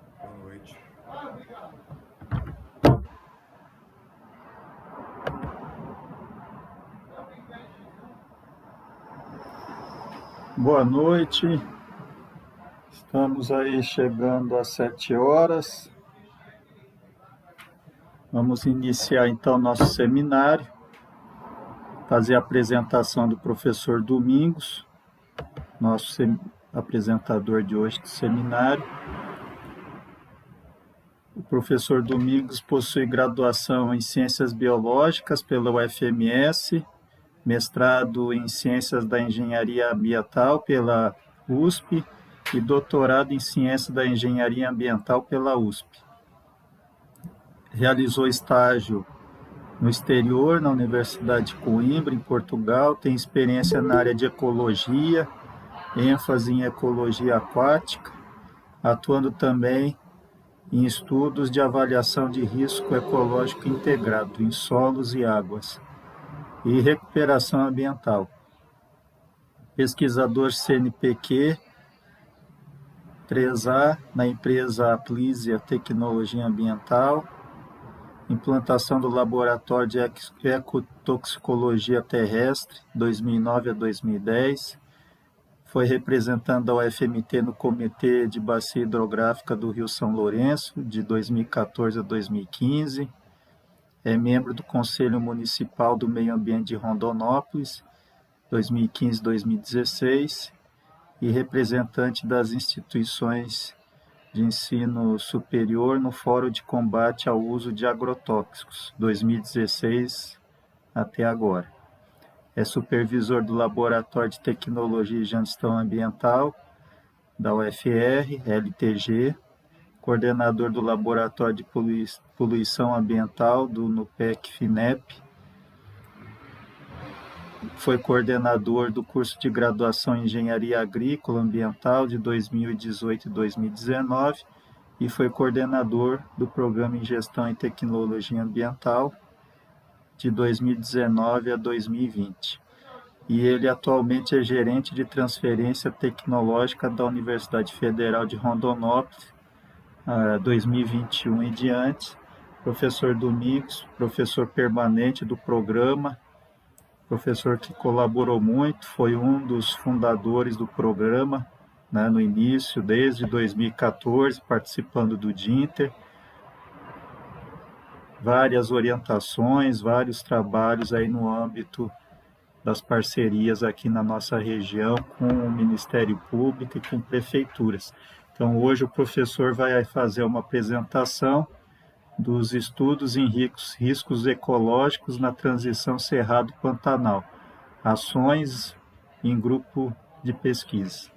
Boa noite. Boa noite, estamos aí chegando às 7 horas. Vamos iniciar então nosso seminário, fazer a apresentação do professor Domingos, nosso apresentador de hoje do seminário. O professor Domingos possui graduação em Ciências Biológicas pela UFMS, mestrado em Ciências da Engenharia Ambiental pela USP e doutorado em Ciências da Engenharia Ambiental pela USP. Realizou estágio no exterior, na Universidade de Coimbra, em Portugal, tem experiência na área de ecologia, ênfase em ecologia aquática, atuando também em estudos de avaliação de risco ecológico integrado em solos e águas e recuperação ambiental. Pesquisador CNPq 3A na empresa Aplisia Tecnologia Ambiental, implantação do Laboratório de Ecotoxicologia Terrestre, 2009 a 2010, foi representante da UFMT no Comitê de Bacia Hidrográfica do Rio São Lourenço, de 2014 a 2015, é membro do Conselho Municipal do Meio Ambiente de Rondonópolis, 2015-2016, e representante das instituições de ensino superior no Fórum de Combate ao Uso de Agrotóxicos, 2016 até agora. É supervisor do Laboratório de Tecnologia e Gestão Ambiental da UFR, LTG, coordenador do Laboratório de Poluição Ambiental do NUPEC-FINEP, foi coordenador do curso de graduação em Engenharia Agrícola Ambiental de 2018 e 2019 e foi coordenador do Programa em Gestão e Tecnologia Ambiental de 2019 a 2020. E ele atualmente é gerente de transferência tecnológica da Universidade Federal de Rondonópolis, 2021 e diante. Professor Domingos, professor permanente do programa, professor que colaborou muito, foi um dos fundadores do programa, né, no início, desde 2014, participando do DINTER, várias orientações, vários trabalhos aí no âmbito das parcerias aqui na nossa região com o Ministério Público e com prefeituras. Então, hoje o professor vai fazer uma apresentação dos estudos em riscos ecológicos na transição Cerrado-Pantanal, ações em grupo de pesquisa.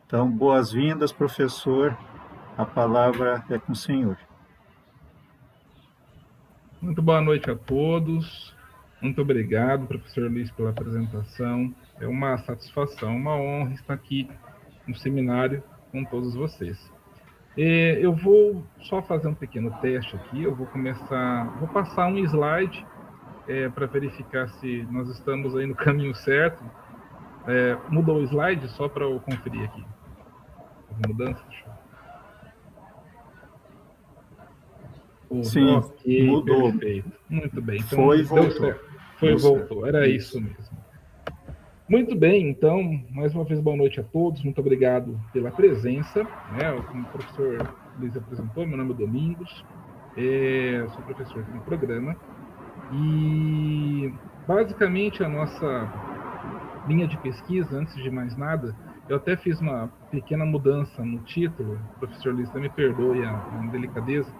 Então, boas-vindas, professor, a palavra é com o senhor. Muito boa noite a todos. Muito obrigado, professor Luiz, pela apresentação. É uma satisfação, uma honra estar aqui no seminário com todos vocês. Eu vou só fazer um pequeno teste aqui. Eu vou passar um slide para verificar se nós estamos aí no caminho certo. Mudou o slide só para eu conferir aqui. Houve mudança? Sim, Ok, mudou. perfeito. Muito bem. Então, Foi e deu voltou. certo. Foi e Deu certo. voltou. Era isso mesmo. Muito bem, então, mais uma vez, boa noite a todos. Muito obrigado pela presença. Como o professor Luiz apresentou, meu nome é Domingos. Eu sou professor aqui no programa. E, basicamente, a nossa linha de pesquisa, antes de mais nada, eu até fiz uma pequena mudança no título, o professor Luiz me perdoe a delicadeza,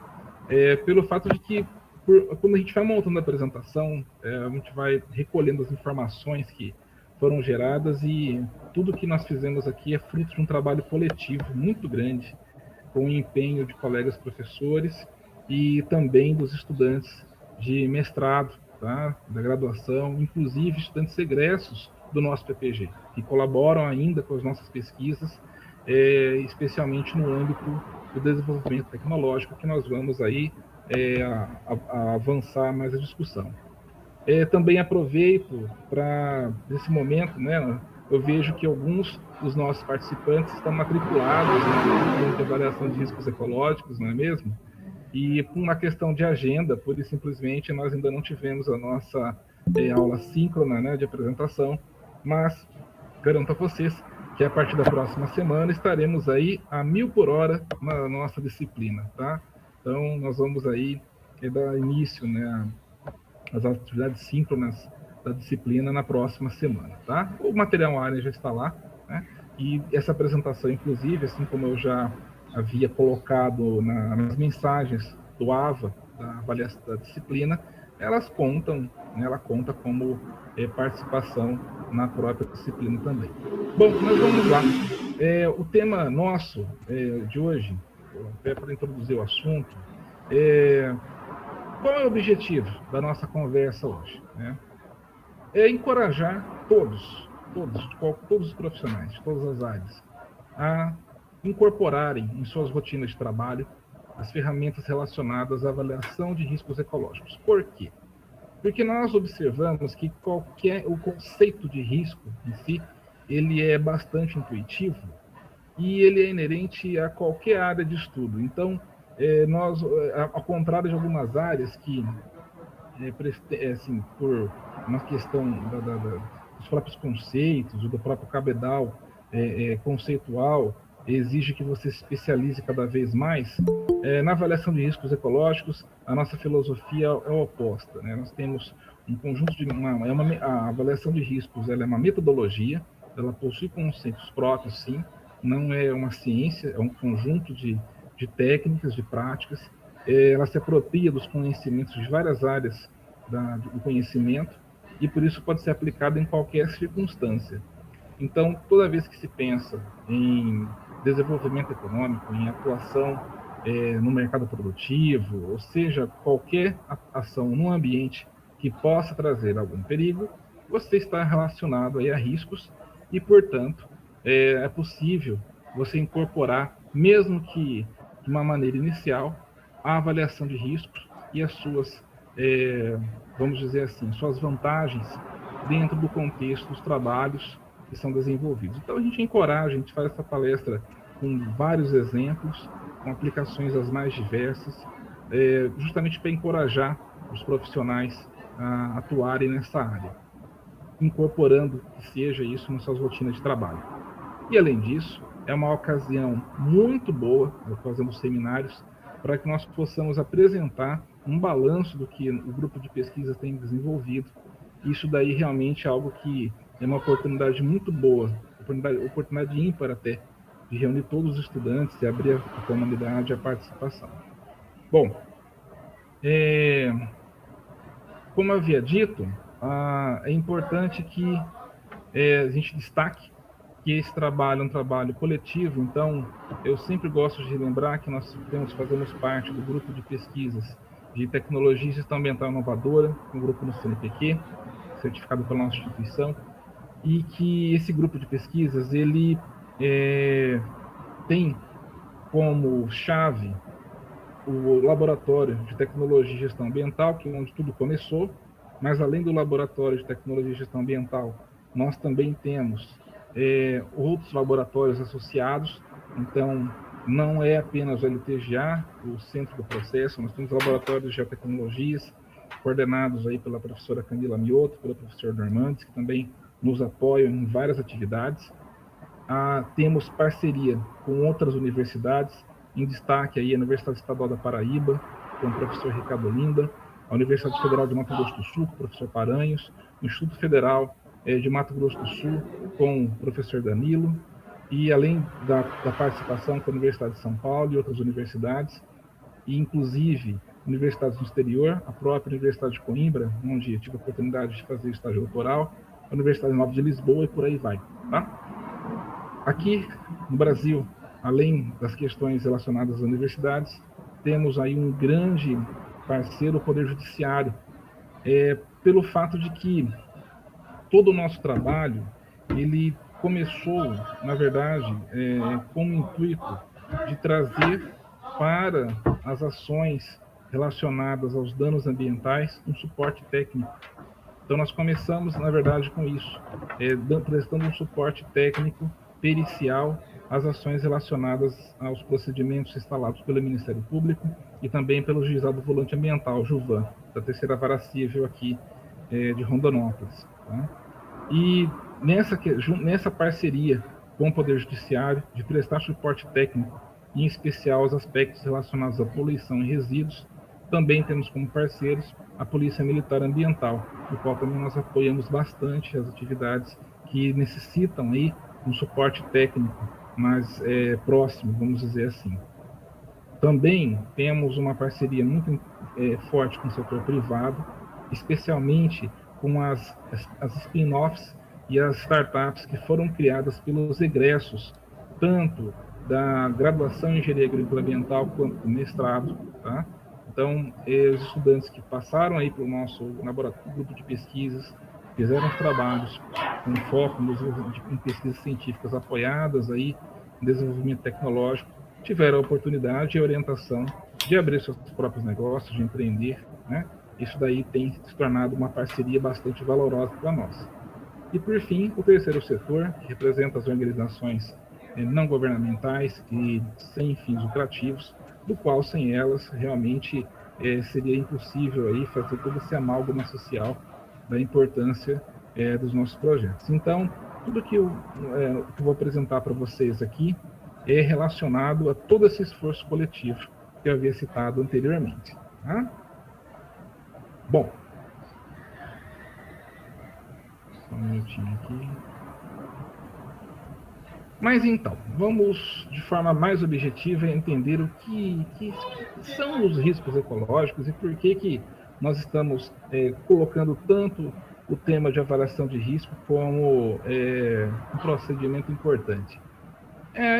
pelo fato de que, quando a gente vai montando a apresentação, a gente vai recolhendo as informações que foram geradas e tudo que nós fizemos aqui é fruto de um trabalho coletivo muito grande, com o empenho de colegas professores e também dos estudantes de mestrado, tá? Da graduação, inclusive estudantes egressos do nosso PPG, que colaboram ainda com as nossas pesquisas, especialmente no âmbito do desenvolvimento tecnológico, que nós vamos aí a avançar mais a discussão. Também aproveito para, nesse momento, né, eu vejo que alguns dos nossos participantes estão matriculados na disciplina de avaliação de riscos ecológicos, não é mesmo? E por uma questão de agenda, pura e simplesmente, nós ainda não tivemos a nossa aula síncrona, né, de apresentação, mas garanto a vocês que a partir da próxima semana estaremos aí a 1000 por hora na nossa disciplina, tá? Então, nós vamos aí dar início, né, as atividades síncronas da disciplina na próxima semana, tá? O material área já está lá, né? E essa apresentação, inclusive, assim como eu já havia colocado nas mensagens do AVA, da avaliação da disciplina, elas contam, né, ela conta como participação na própria disciplina também. Bom, nós vamos lá. O tema nosso de hoje, até para introduzir o assunto, qual é o objetivo da nossa conversa hoje? Né? É encorajar todos os profissionais, de todas as áreas, a incorporarem em suas rotinas de trabalho as ferramentas relacionadas à avaliação de riscos ecológicos. Por quê? Porque nós observamos que o conceito de risco em si, ele é bastante intuitivo e ele é inerente a qualquer área de estudo. Então, nós, ao contrário de algumas áreas que, assim, por uma questão dos próprios conceitos, ou do próprio cabedal conceitual, exige que você se especialize cada vez mais, na avaliação de riscos ecológicos, a nossa filosofia é oposta. Né? Nós temos um conjunto a avaliação de riscos, ela é uma metodologia, ela possui conceitos próprios, sim, não é uma ciência, é um conjunto de técnicas, de práticas, ela se apropria dos conhecimentos de várias áreas do conhecimento e por isso pode ser aplicada em qualquer circunstância. Então, toda vez que se pensa em desenvolvimento econômico, em atuação no mercado produtivo, ou seja, qualquer ação no ambiente que possa trazer algum perigo, você está relacionado aí a riscos e, portanto, é possível você incorporar, mesmo que de uma maneira inicial, a avaliação de riscos e as suas, vamos dizer assim, suas vantagens dentro do contexto dos trabalhos que são desenvolvidos. Então, a gente encoraja, a gente faz essa palestra com vários exemplos, com aplicações as mais diversas, justamente para encorajar os profissionais a atuarem nessa área, incorporando que seja isso nas suas rotinas de trabalho. E, além disso, é uma ocasião muito boa, fazendo seminários, para que nós possamos apresentar um balanço do que o grupo de pesquisa tem desenvolvido. Isso daí realmente é algo que é uma oportunidade muito boa, oportunidade ímpar até, de reunir todos os estudantes e abrir a comunidade à participação. Bom, como eu havia dito, é importante que a gente destaque que esse trabalho é um trabalho coletivo, então eu sempre gosto de lembrar que nós fazemos parte do grupo de pesquisas de Tecnologia e Gestão Ambiental Inovadora, um grupo no CNPq, certificado pela nossa instituição, e que esse grupo de pesquisas, ele tem como chave o Laboratório de Tecnologia e Gestão Ambiental, que é onde tudo começou, mas além do Laboratório de Tecnologia e Gestão Ambiental, nós também temos outros laboratórios associados, então não é apenas o LTGA, o centro do processo, nós temos laboratórios de geotecnologias, coordenados aí pela professora Camila Mioto, pelo professor Dormandes, que também nos apoiam em várias atividades. Temos parceria com outras universidades, em destaque aí a Universidade Estadual da Paraíba, com o professor Ricardo Olinda, a Universidade Federal de Mato Grosso do Sul, com o professor Paranhos, o Instituto Federal de Mato Grosso do Sul, com o professor Danilo, e além da participação com a Universidade de São Paulo e outras universidades, e inclusive universidades do exterior, a própria Universidade de Coimbra, onde eu tive a oportunidade de fazer estágio doutoral, a Universidade Nova de Lisboa e por aí vai, tá? Aqui no Brasil, além das questões relacionadas às universidades, temos aí um grande parceiro, o Poder Judiciário, pelo fato de que todo o nosso trabalho, ele começou, na verdade, com o intuito de trazer para as ações relacionadas aos danos ambientais um suporte técnico. Então, nós começamos, na verdade, com isso, prestando um suporte técnico, pericial, às ações relacionadas aos procedimentos instalados pelo Ministério Público e também pelo Juizado do Volante Ambiental, JUVAM, da Terceira Vara Civil aqui de Rondonópolis. Tá? E nessa parceria com o Poder Judiciário, de prestar suporte técnico, em especial aos aspectos relacionados à poluição e resíduos, também temos como parceiros a Polícia Militar Ambiental, no qual também nós apoiamos bastante as atividades que necessitam aí um suporte técnico mais próximo, vamos dizer assim. Também temos uma parceria muito forte com o setor privado, especialmente com as spin-offs e as startups que foram criadas pelos egressos, tanto da graduação em Engenharia Agrícola e Ambiental quanto do mestrado, tá? Então, os estudantes que passaram aí para o nosso grupo de pesquisas, fizeram os trabalhos com foco em pesquisas científicas apoiadas aí em desenvolvimento tecnológico, tiveram a oportunidade e a orientação de abrir seus próprios negócios, de empreender, né? Isso daí tem se tornado uma parceria bastante valorosa para nós. E, por fim, o terceiro setor, que representa as organizações não governamentais e sem fins lucrativos, do qual, sem elas, realmente seria impossível aí fazer todo esse amálgama social da importância dos nossos projetos. Então, tudo que eu vou apresentar para vocês aqui é relacionado a todo esse esforço coletivo que eu havia citado anteriormente. Tá? Bom, só um minutinho aqui. Mas então, vamos de forma mais objetiva entender o que são os riscos ecológicos e por que nós estamos colocando tanto o tema de avaliação de risco como um procedimento importante.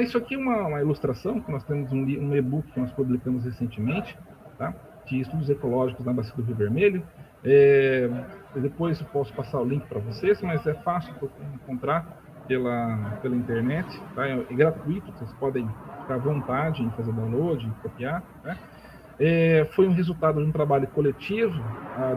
Isso aqui é uma ilustração, que nós temos um e-book que nós publicamos recentemente, tá? De estudos ecológicos na Bacia do Rio Vermelho. Depois eu posso passar o link para vocês, mas é fácil encontrar pela internet, tá? É gratuito, vocês podem ficar à vontade em fazer download, em copiar, né? Foi um resultado de um trabalho coletivo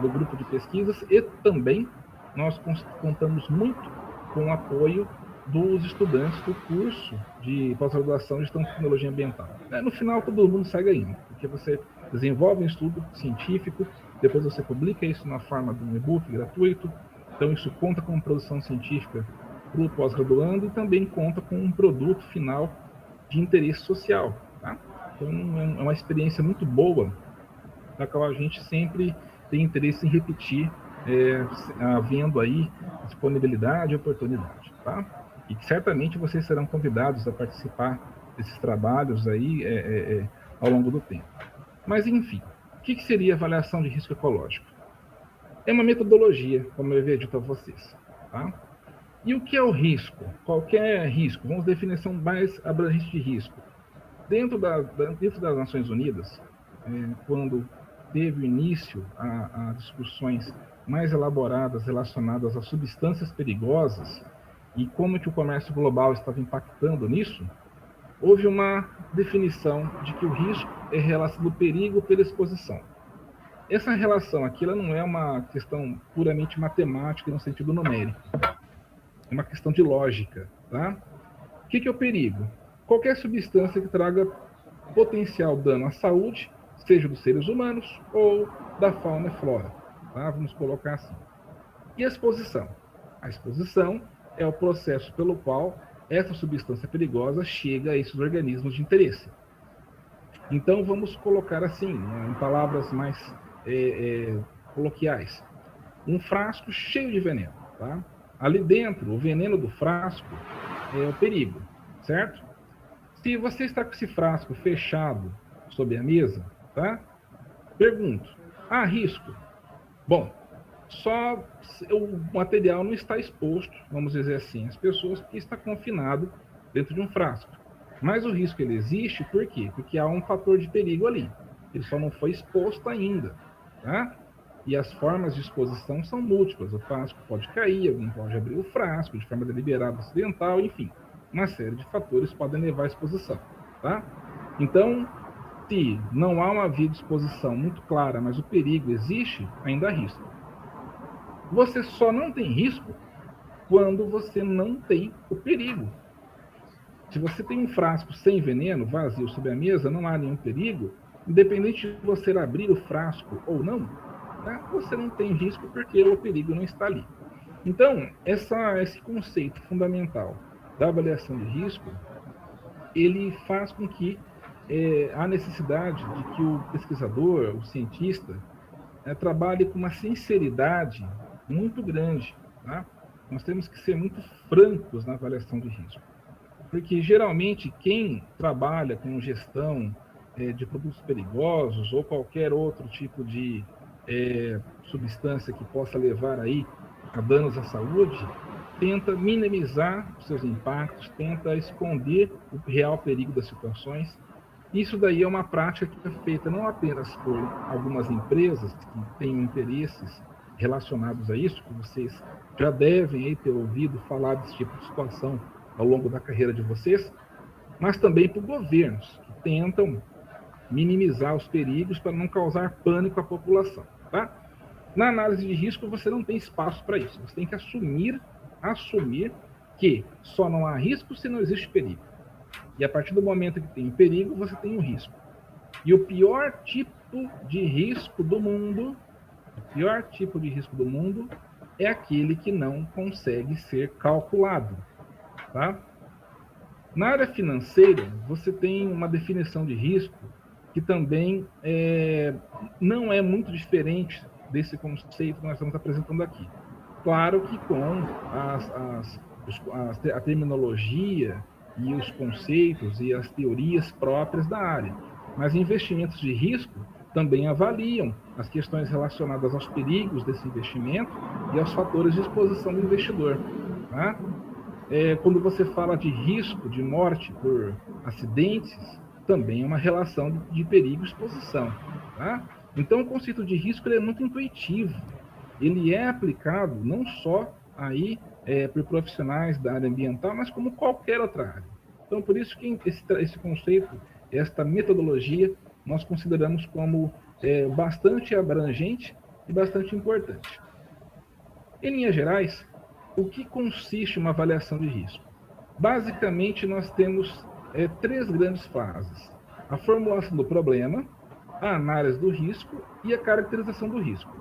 do grupo de pesquisas e também nós contamos muito com o apoio dos estudantes do curso de pós-graduação em Gestão de Tecnologia Ambiental. No final, todo mundo sai ganhando, porque você desenvolve um estudo científico, depois você publica isso na forma de um e-book gratuito, então isso conta com produção científica para o pós-graduando e também conta com um produto final de interesse social. Tá? Então, é uma experiência muito boa, da qual a gente sempre tem interesse em repetir, havendo aí disponibilidade e oportunidade. Tá? E que certamente vocês serão convidados a participar desses trabalhos aí ao longo do tempo. Mas, enfim, o que seria avaliação de risco ecológico? É uma metodologia, como eu havia dito a vocês. Tá? E o que é o risco? Qualquer risco. Vamos definir a definição mais abrangente de risco. Dentro das Nações Unidas, quando teve início a discussões mais elaboradas relacionadas a substâncias perigosas e como que o comércio global estava impactando nisso, houve uma definição de que o risco é relação do perigo pela exposição. Essa relação aqui ela não é uma questão puramente matemática no sentido numérico, é uma questão de lógica, tá? O que é o perigo? Qualquer substância que traga potencial dano à saúde, seja dos seres humanos ou da fauna e flora, tá? Vamos colocar assim. E a exposição? A exposição é o processo pelo qual essa substância perigosa chega a esses organismos de interesse. Então, vamos colocar assim, em palavras mais coloquiais. Um frasco cheio de veneno, tá? Ali dentro, o veneno do frasco é o perigo, certo? Se você está com esse frasco fechado sob a mesa, tá? Pergunto, há risco? Bom, só o material não está exposto, vamos dizer assim, às pessoas, porque está confinado dentro de um frasco. Mas o risco ele existe por quê? Porque há um fator de perigo ali. Ele só não foi exposto ainda, tá? E as formas de exposição são múltiplas. O frasco pode cair, alguém pode abrir o frasco de forma deliberada, acidental, enfim. Uma série de fatores podem levar à exposição, tá? Então, se não há uma via de exposição muito clara, mas o perigo existe, ainda há risco. Você só não tem risco quando você não tem o perigo. Se você tem um frasco sem veneno, vazio sobre a mesa, não há nenhum perigo, independente de você abrir o frasco ou não, tá? Você não tem risco porque o perigo não está ali. Então, esse conceito fundamental da avaliação de risco, ele faz com que há necessidade de que o pesquisador, o cientista, trabalhe com uma sinceridade muito grande, tá? Nós temos que ser muito francos na avaliação de risco. Porque, geralmente, quem trabalha com gestão de produtos perigosos ou qualquer outro tipo de substância que possa levar aí a danos à saúde, tenta minimizar os seus impactos, tenta esconder o real perigo das situações. Isso daí é uma prática que é feita não apenas por algumas empresas que têm interesses relacionados a isso, que vocês já devem aí ter ouvido falar desse tipo de situação ao longo da carreira de vocês, mas também por governos que tentam minimizar os perigos para não causar pânico à população, tá? Na análise de risco, você não tem espaço para isso. Você tem que assumir que só não há risco se não existe perigo. E a partir do momento que tem perigo, você tem um risco. E o pior tipo de risco do mundo, é aquele que não consegue ser calculado. Tá? Na área financeira, você tem uma definição de risco que também não é muito diferente desse conceito que nós estamos apresentando aqui. Claro que com a terminologia e os conceitos e as teorias próprias da área. Mas investimentos de risco também avaliam as questões relacionadas aos perigos desse investimento e aos fatores de exposição do investidor. Tá? Quando você fala de risco de morte por acidentes, também é uma relação de perigo e exposição. Tá? Então, o conceito de risco ele é muito intuitivo. Ele é aplicado não só aí por profissionais da área ambiental, mas como qualquer outra área. Então, por isso que esse conceito, esta metodologia, nós consideramos como bastante abrangente e bastante importante. Em linhas gerais, o que consiste uma avaliação de risco? Basicamente, nós temos 3 grandes fases. A formulação do problema, a análise do risco e a caracterização do risco.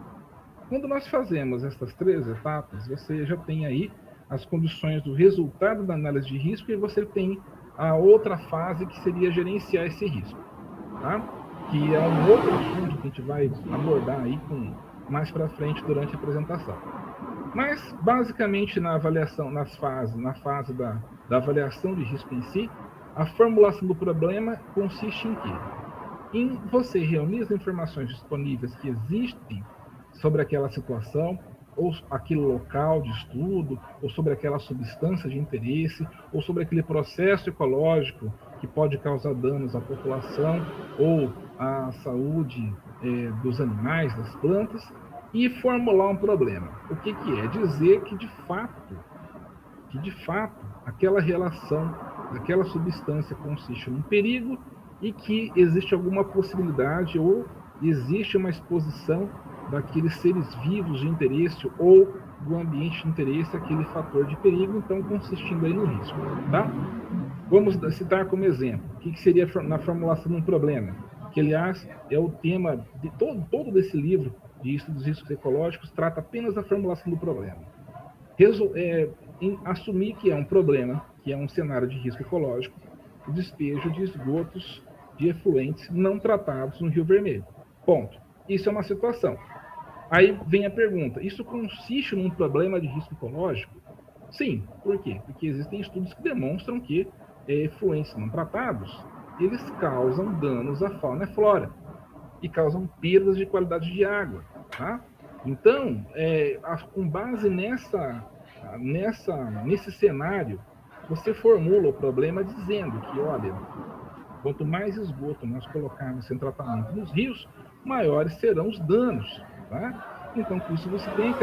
Quando nós fazemos essas 3 etapas, você já tem aí as condições do resultado da análise de risco e você tem a outra fase que seria gerenciar esse risco, tá? Que é um outro assunto que a gente vai abordar aí mais para frente durante a apresentação. Mas, basicamente, na fase da avaliação de risco em si, a formulação do problema consiste em quê? Em você reunir as informações disponíveis que existem sobre aquela situação, ou aquele local de estudo, ou sobre aquela substância de interesse, ou sobre aquele processo ecológico que pode causar danos à população ou à saúde dos animais, das plantas, e formular um problema. O que é? Dizer que de fato aquela relação daquela substância consiste num perigo e que existe alguma possibilidade ou existe uma exposição daqueles seres vivos de interesse ou do ambiente de interesse àquele fator de perigo, então consistindo aí no risco, tá? Vamos citar como exemplo, o que seria na formulação de um problema, que aliás é o tema de todo desse livro de estudos dos riscos ecológicos, trata apenas da formulação do problema. Assumir que é um problema, que é um cenário de risco ecológico, o despejo de esgotos de efluentes não tratados no Rio Vermelho. Ponto. Isso é uma situação. Aí vem a pergunta, isso consiste num problema de risco ecológico? Sim. Por quê? Porque existem estudos que demonstram que efluentes não tratados, eles causam danos à fauna e flora e causam perdas de qualidade de água, tá? Então, com base nesse cenário, você formula o problema dizendo que, olha, quanto mais esgoto nós colocarmos sem tratamento nos rios, maiores serão os danos, tá? Então, com isso, você tem a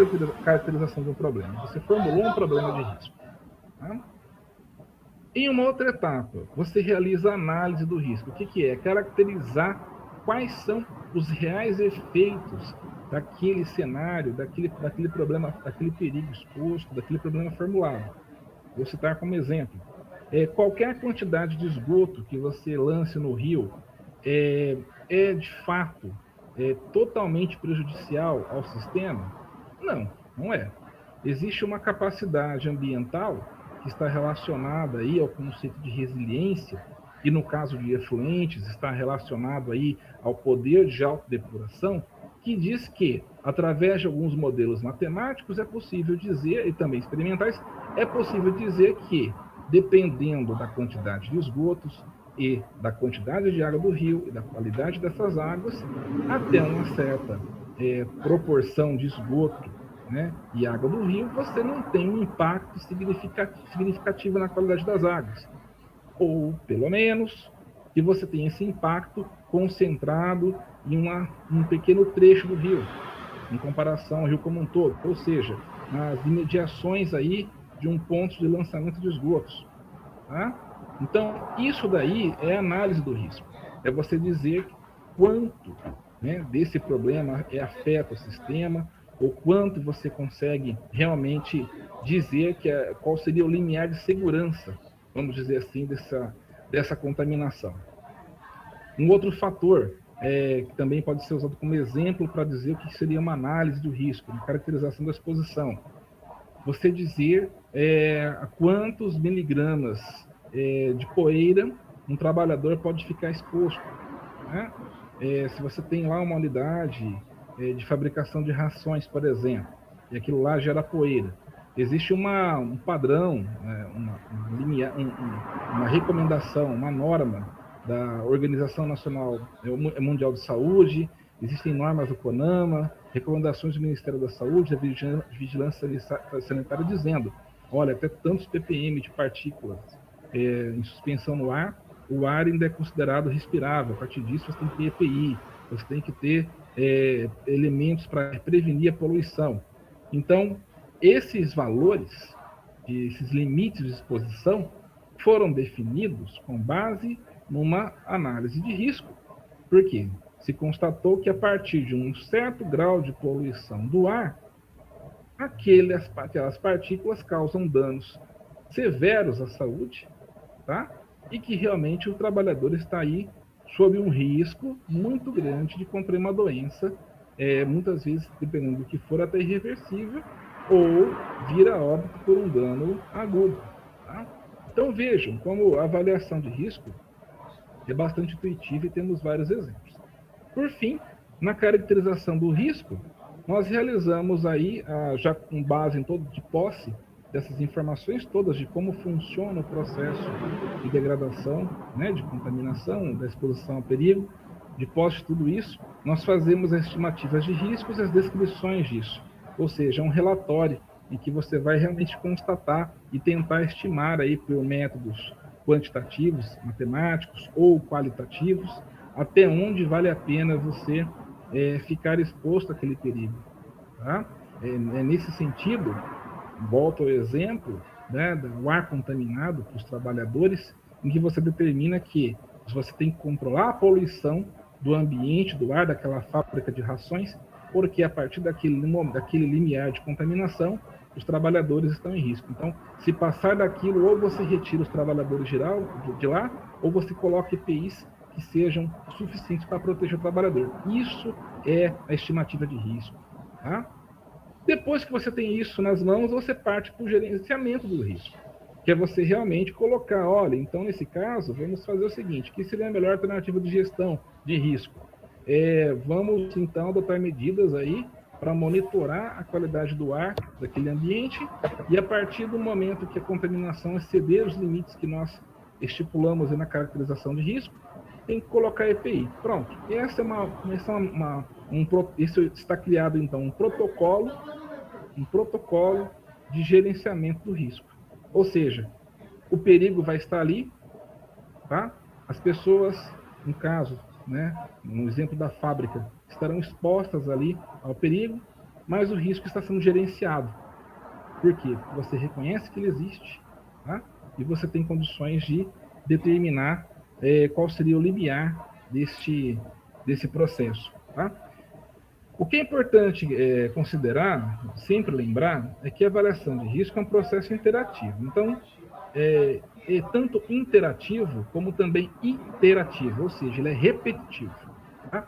caracterização de um problema. Você formulou um problema de risco. Tá? Em uma outra etapa, você realiza a análise do risco. O que é? Caracterizar quais são os reais efeitos daquele cenário, daquele problema, daquele perigo exposto, daquele problema formulado. Vou citar como exemplo. Qualquer quantidade de esgoto que você lance no rio de fato totalmente prejudicial ao sistema? Não é. Existe uma capacidade ambiental que está relacionada aí ao conceito de resiliência, e no caso de efluentes está relacionado aí ao poder de autodepuração, que diz que, através de alguns modelos matemáticos, é possível dizer, e também experimentais, é possível dizer que, dependendo da quantidade de esgotos e da quantidade de água do rio e da qualidade dessas águas, até uma certa proporção de esgoto, né, e água do rio, você não tem um impacto significativo na qualidade das águas. Ou, pelo menos, que você tenha esse impacto concentrado em um pequeno trecho do rio, em comparação ao rio como um todo, ou seja, nas imediações aí de um ponto de lançamento de esgotos. Tá? Então, isso daí é análise do risco. É você dizer quanto, né, desse problema afeta o sistema, ou quanto você consegue realmente dizer qual seria o limiar de segurança, vamos dizer assim, dessa contaminação. Um outro fator que também pode ser usado como exemplo para dizer o que seria uma análise do risco, uma caracterização da exposição. Você dizer a quantos miligramas de poeira um trabalhador pode ficar exposto. Né? Se você tem lá uma unidade de fabricação de rações, por exemplo, e aquilo lá gera poeira, existe um padrão, uma recomendação, uma norma da Organização Nacional Mundial de Saúde, existem normas do CONAMA, recomendações do Ministério da Saúde, da Vigilância Sanitária, dizendo, olha, até tantos ppm de partículas em suspensão no ar, o ar ainda é considerado respirável. A partir disso, você tem que ter EPI, você tem que ter elementos para prevenir a poluição. Então, esses valores, esses limites de exposição, foram definidos com base numa análise de risco. Por quê? Se constatou que a partir de um certo grau de poluição do ar, aquelas partículas causam danos severos à saúde, tá? E que realmente o trabalhador está aí sob um risco muito grande de contrair uma doença, muitas vezes, dependendo do que for, até irreversível, ou vir a óbito por um dano agudo. Tá? Então vejam como a avaliação de risco é bastante intuitiva e temos vários exemplos. Por fim, na caracterização do risco, nós realizamos aí, já com base em todo de posse dessas informações todas de como funciona o processo de degradação, né, de contaminação, da exposição ao perigo, de posse de tudo isso, nós fazemos as estimativas de riscos e as descrições disso, ou seja, um relatório em que você vai realmente constatar e tentar estimar aí por métodos quantitativos, matemáticos ou qualitativos, até onde vale a pena você ficar exposto àquele perigo. Tá? Nesse sentido, volto ao exemplo, né, do ar contaminado para os trabalhadores, em que você determina que você tem que controlar a poluição do ambiente, do ar, daquela fábrica de rações, porque a partir daquele limiar de contaminação, os trabalhadores estão em risco. Então, se passar daquilo, ou você retira os trabalhadores de lá, ou você coloca EPIs que sejam suficientes para proteger o trabalhador. Isso é a estimativa de risco. Tá? Depois que você tem isso nas mãos, você parte para o gerenciamento do risco, que é você realmente colocar, olha, então nesse caso, vamos fazer o seguinte, que seria a melhor alternativa de gestão de risco? Vamos então adotar medidas aí para monitorar a qualidade do ar daquele ambiente e a partir do momento que a contaminação exceder os limites que nós estipulamos na caracterização de risco, tem que colocar EPI. Pronto. Isso está criado então um protocolo de gerenciamento do risco. Ou seja, o perigo vai estar ali, tá? As pessoas, no caso, né, no exemplo da fábrica, estarão expostas ali ao perigo, mas o risco está sendo gerenciado. Por quê? Porque você reconhece que ele existe, tá? E você tem condições de determinar qual seria o limiar desse processo, tá? O que é importante considerar, sempre lembrar, é que a avaliação de risco é um processo interativo. Então, é tanto interativo como também iterativo, ou seja, ele é repetitivo. Tá?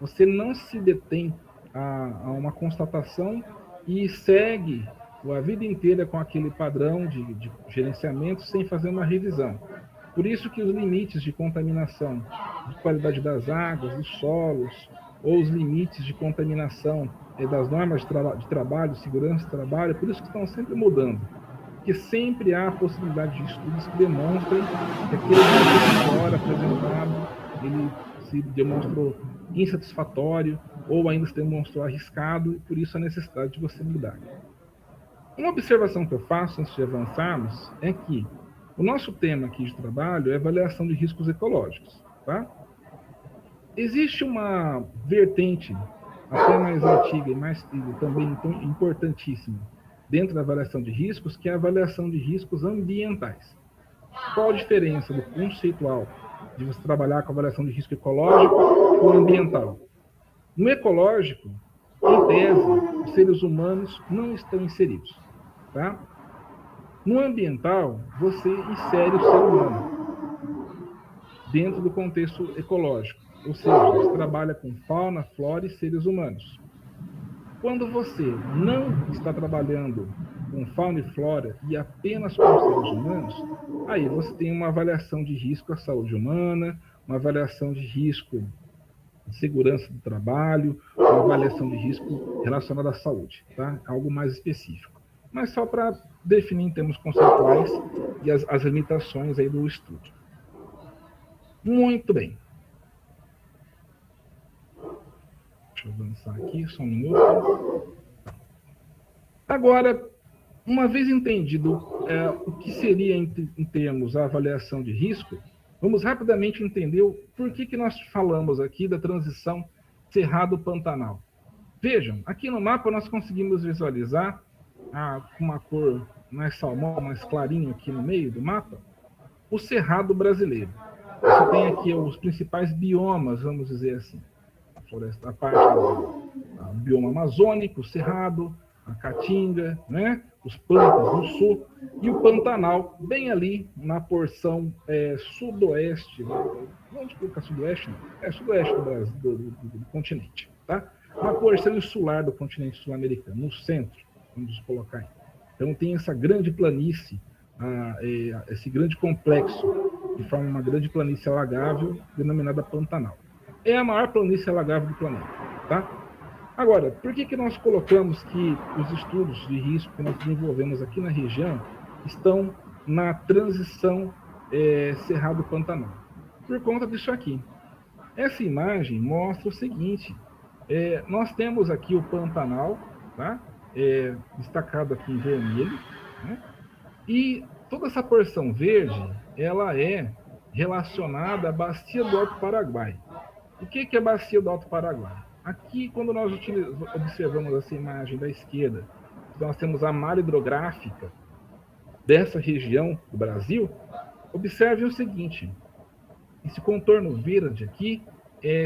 Você não se detém a uma constatação e segue a vida inteira com aquele padrão de gerenciamento sem fazer uma revisão. Por isso que os limites de contaminação, de qualidade das águas, dos solos, ou os limites de contaminação das normas de trabalho, segurança do trabalho, por isso que estão sempre mudando. Porque sempre há a possibilidade de estudos que demonstrem que aquele relatório apresentado, ele se demonstrou insatisfatório, ou ainda se demonstrou arriscado, e por isso a necessidade de você mudar. Uma observação que eu faço antes de avançarmos é que o nosso tema aqui de trabalho é avaliação de riscos ecológicos, tá? Existe uma vertente até mais antiga e também importantíssima dentro da avaliação de riscos, que é a avaliação de riscos ambientais. Qual a diferença do conceitual de você trabalhar com avaliação de risco ecológico ou ambiental? No ecológico, em tese, os seres humanos não estão inseridos, tá? No ambiental, você insere o ser humano dentro do contexto ecológico. Ou seja, você trabalha com fauna, flora e seres humanos. Quando você não está trabalhando com fauna e flora e apenas com seres humanos, aí você tem uma avaliação de risco à saúde humana, uma avaliação de risco de segurança do trabalho, uma avaliação de risco relacionada à saúde, tá? Algo mais específico. Mas só para definir em termos conceituais e as limitações aí do estudo. Muito bem. Deixa eu avançar aqui, só um minuto. Agora, uma vez entendido o que seria em termos a avaliação de risco, vamos rapidamente entender por que nós falamos aqui da transição Cerrado-Pantanal. Vejam, aqui no mapa nós conseguimos visualizar com uma cor mais salmão, mais clarinho aqui no meio do mapa, o Cerrado brasileiro. Você tem aqui os principais biomas, vamos dizer assim. A parte do bioma amazônico, o Cerrado, a Caatinga, né? Os Pampas no sul, e o Pantanal, bem ali na porção sudoeste, vamos colocar sudoeste? Sudoeste do Brasil, do continente, tá? Uma porção insular do continente sul-americano, no centro, vamos colocar aí. Então tem essa grande planície, esse grande complexo, que forma uma grande planície alagável, denominada Pantanal. É a maior planície alagável do planeta, tá? Agora, por que nós colocamos que os estudos de risco que nós desenvolvemos aqui na região estão na transição Cerrado-Pantanal? Por conta disso aqui. Essa imagem mostra o seguinte, nós temos aqui o Pantanal, tá? Destacado aqui em vermelho, né? E toda essa porção verde, ela é relacionada à Bacia do Alto Paraguai. O que é a Bacia do Alto Paraguai? Aqui, quando nós observamos essa imagem da esquerda, nós temos a malha hidrográfica dessa região do Brasil. Observe o seguinte: esse contorno verde aqui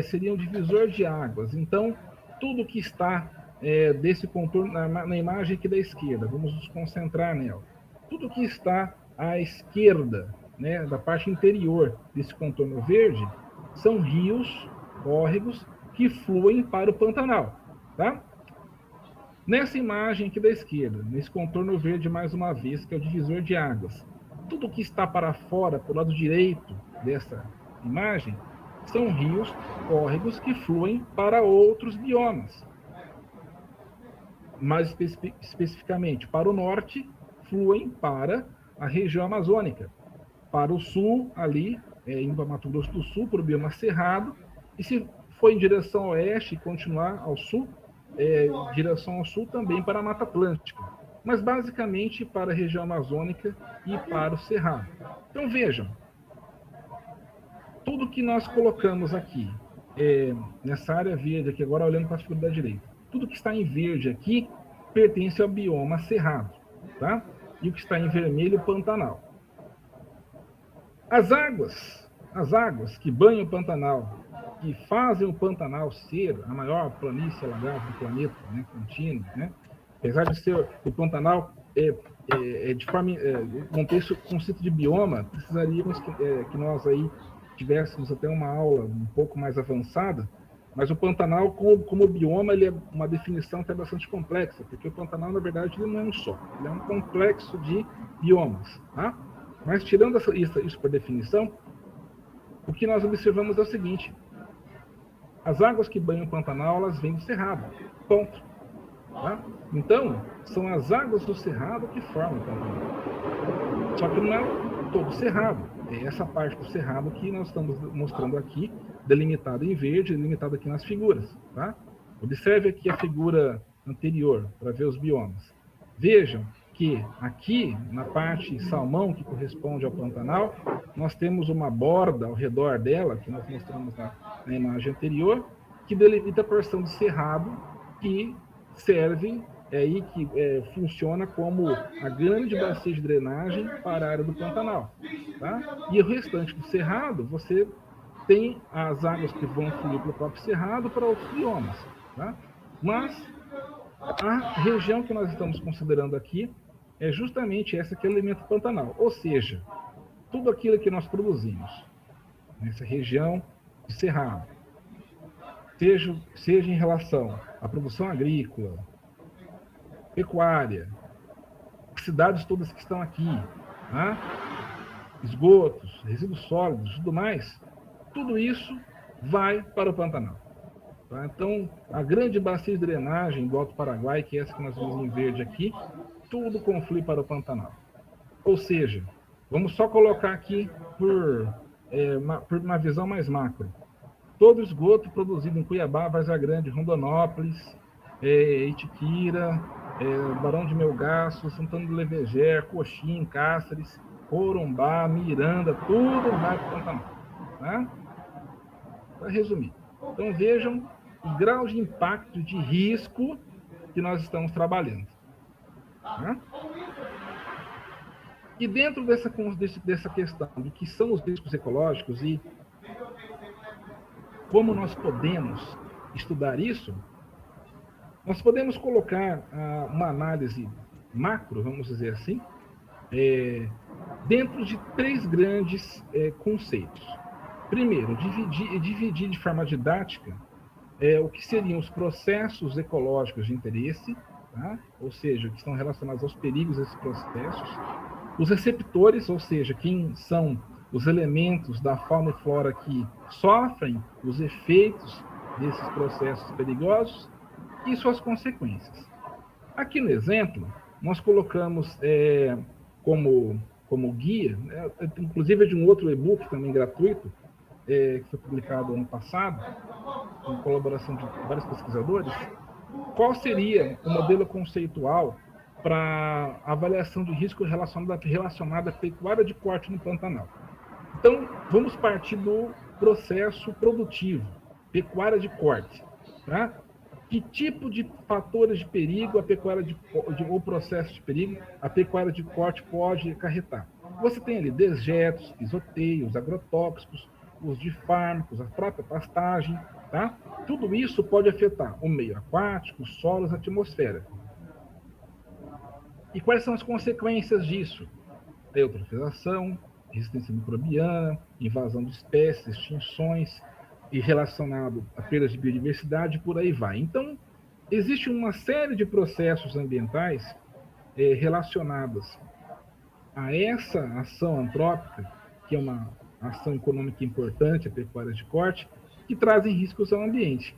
seria um divisor de águas. Então, tudo que está desse contorno, na imagem aqui da esquerda, vamos nos concentrar nela. Tudo que está à esquerda, né, da parte interior desse contorno verde, são rios, córregos, que fluem para o Pantanal. Tá? Nessa imagem aqui da esquerda, nesse contorno verde mais uma vez, que é o divisor de águas, tudo que está para fora, para o lado direito dessa imagem, são rios, córregos que fluem para outros biomas. Mais especificamente, para o norte, fluem para a região amazônica. Para o sul, ali, indo para Mato Grosso do Sul, para o bioma cerrado, e se for em direção ao oeste e continuar ao sul, direção ao sul também para a Mata Atlântica, mas basicamente para a região amazônica e para o cerrado. Então vejam, tudo que nós colocamos aqui, nessa área verde aqui, agora olhando para a figura da direita, tudo que está em verde aqui pertence ao bioma cerrado, tá? E o que está em vermelho, Pantanal. As águas que banham o Pantanal, que fazem o Pantanal ser a maior planície alagada do planeta, né, contínuo, né? Apesar de ser o Pantanal de forma conceito de bioma, precisaríamos que nós aí tivéssemos até uma aula um pouco mais avançada, mas o Pantanal como bioma, ele é uma definição até bastante complexa, porque o Pantanal, na verdade, ele não é um só, ele é um complexo de biomas, tá? Mas tirando isso por definição, o que nós observamos é o seguinte: as águas que banham o Pantanal, elas vêm do Cerrado, ponto. Tá? Então, são as águas do Cerrado que formam o Pantanal. Só que não é todo o Cerrado, é essa parte do Cerrado que nós estamos mostrando aqui, delimitada em verde, delimitada aqui nas figuras. Tá? Observe aqui a figura anterior, para ver os biomas. Vejam que aqui, na parte salmão, que corresponde ao Pantanal, nós temos uma borda ao redor dela, que nós mostramos na imagem anterior, que delimita a porção de cerrado, que serve que funciona como a grande bacia de drenagem para a área do Pantanal. Tá? E o restante do cerrado, você tem as águas que vão fluir para o próprio cerrado para outros biomas. Tá? Mas a região que nós estamos considerando aqui é justamente essa que alimenta o Pantanal, ou seja, tudo aquilo que nós produzimos nessa região de cerrado, seja em relação à produção agrícola, pecuária, cidades todas que estão aqui, tá? Esgotos, resíduos sólidos, tudo mais, tudo isso vai para o Pantanal. Tá? Então, a grande bacia de drenagem do Alto Paraguai, que é essa que nós vemos em verde aqui, tudo conflui para o Pantanal. Ou seja, vamos só colocar aqui por uma visão mais macro. Todo esgoto produzido em Cuiabá, Várzea Grande, Rondonópolis, Itiquira, Barão de Melgaço, Santana do Leveger, Coxim, Cáceres, Corumbá, Miranda, tudo vai para o Pantanal. Tá? Para resumir. Então vejam o grau de impacto, de risco que nós estamos trabalhando. Tá? E dentro dessa questão do que são os riscos ecológicos e como nós podemos estudar isso, nós podemos colocar uma análise macro, vamos dizer assim, dentro de três grandes conceitos. Primeiro, dividir de forma didática o que seriam os processos ecológicos de interesse, tá? Ou seja, que estão relacionados aos perigos desses processos, os receptores, ou seja, quem são os elementos da fauna e flora que sofrem os efeitos desses processos perigosos e suas consequências. Aqui no exemplo, nós colocamos como guia, inclusive de um outro e-book também gratuito, que foi publicado ano passado, em colaboração de vários pesquisadores, qual seria o modelo conceitual para avaliação de risco relacionada à pecuária de corte no Pantanal. Então, vamos partir do processo produtivo, pecuária de corte. tá? Que tipo de fatores de perigo a pecuária ou processo de perigo a pecuária de corte pode acarretar? Você tem ali dejetos, pisoteios, agrotóxicos, uso de fármacos, a própria pastagem, tá? Tudo isso pode afetar o meio aquático, os solos, a atmosfera. E quais são as consequências disso? A eutrofização, resistência microbiana, invasão de espécies, extinções, e relacionado a perdas de biodiversidade, por aí vai. Então, existe uma série de processos ambientais relacionados a essa ação antrópica, que é uma ação econômica importante, a pecuária de corte, que trazem riscos ao ambiente.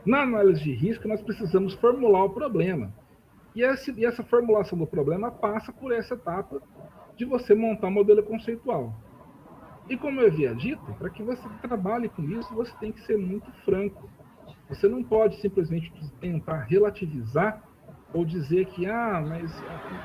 Na análise de risco, nós precisamos formular o problema. E essa formulação do problema passa por essa etapa de você montar um modelo conceitual. E como eu havia dito, para que você trabalhe com isso, você tem que ser muito franco. Você não pode simplesmente tentar relativizar ou dizer que, mas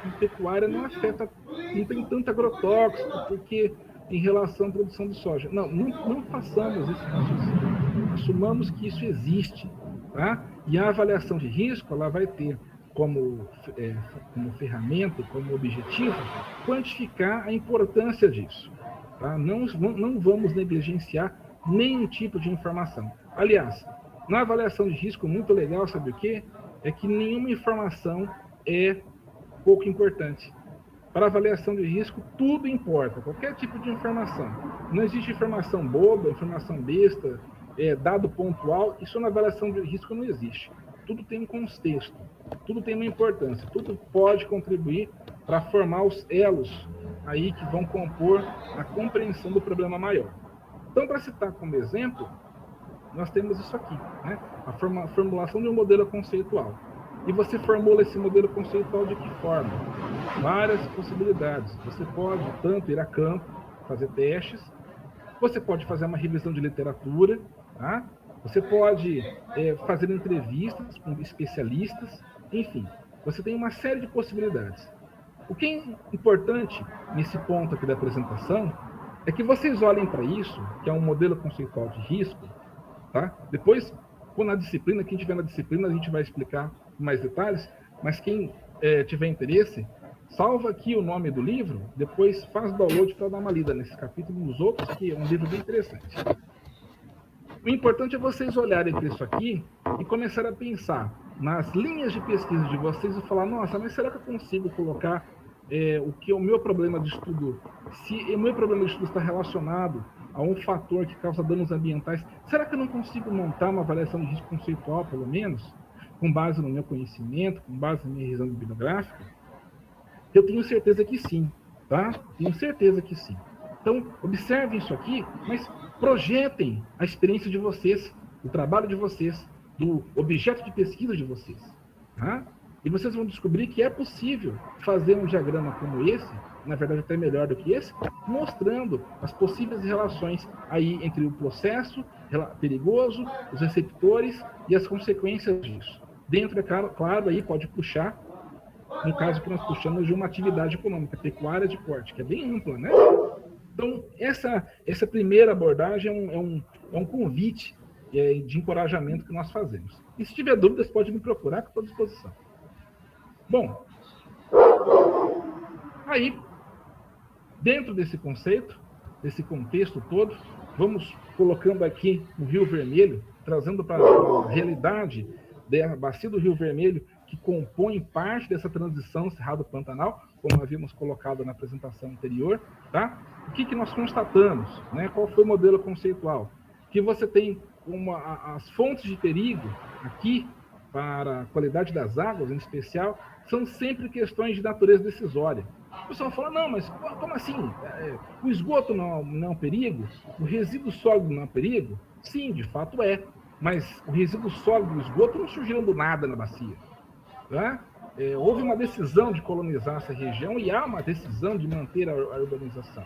a pecuária não afeta, não tem tanto agrotóxico, porque em relação à produção de soja. Não façamos esse raciocínio. Assumamos que isso existe, tá? E a avaliação de risco, ela vai ter como ferramenta, como objetivo, quantificar a importância disso. Tá? Não vamos negligenciar nenhum tipo de informação. Aliás, na avaliação de risco, muito legal, sabe o quê? É que nenhuma informação é pouco importante. Para avaliação de risco, tudo importa, qualquer tipo de informação. Não existe informação boba, informação besta, dado pontual, isso na avaliação de risco não existe. Tudo tem um contexto, tudo tem uma importância, tudo pode contribuir para formar os elos aí que vão compor a compreensão do problema maior. Então, para citar como exemplo, nós temos isso aqui, né? A formulação de um modelo conceitual. E você formula esse modelo conceitual de que forma? Várias possibilidades. Você pode tanto ir a campo, fazer testes, você pode fazer uma revisão de literatura, tá? Você pode fazer entrevistas com especialistas, enfim, você tem uma série de possibilidades. O que é importante nesse ponto aqui da apresentação é que vocês olhem para isso, que é um modelo conceitual de risco, tá? Depois, quando quem tiver na disciplina, a gente vai explicar mais detalhes, mas quem tiver interesse, salva aqui o nome do livro, depois faz download para dar uma lida nesse capítulo e nos outros, que é um livro bem interessante. O importante é vocês olharem para isso aqui e começar a pensar nas linhas de pesquisa de vocês e falar, nossa, mas será que eu consigo colocar o meu problema de estudo, se o meu problema de estudo está relacionado a um fator que causa danos ambientais, será que eu não consigo montar uma avaliação de risco conceitual, pelo menos, com base no meu conhecimento, com base na minha revisão bibliográfica? Eu tenho certeza que sim, tá? Tenho certeza que sim. Então, observem isso aqui, mas projetem a experiência de vocês, o trabalho de vocês, do objeto de pesquisa de vocês, tá? E vocês vão descobrir que é possível fazer um diagrama como esse, na verdade até melhor do que esse, mostrando as possíveis relações aí entre o processo perigoso, os receptores e as consequências disso. Dentro, é claro, aí pode puxar, no caso que nós puxamos de uma atividade econômica, pecuária de corte, que é bem ampla, né? Então, essa primeira abordagem é um convite de encorajamento que nós fazemos. E se tiver dúvidas, pode me procurar, que estou à disposição. Bom, aí, dentro desse conceito, desse contexto todo, vamos colocando aqui o Rio Vermelho, trazendo para a realidade da bacia do Rio Vermelho, que compõe parte dessa transição Cerrado-Pantanal, como havíamos colocado na apresentação anterior, tá? O que nós constatamos, né? Qual foi o modelo conceitual? Que você tem as fontes de perigo aqui, para a qualidade das águas, em especial, são sempre questões de natureza decisória. O pessoal fala, não, mas como assim? O esgoto não é um perigo? O resíduo sólido não é um perigo? Sim, de fato é. Mas o resíduo sólido e o esgoto não surgiram do nada na bacia. Tá? Houve uma decisão de colonizar essa região e há uma decisão de manter a urbanização.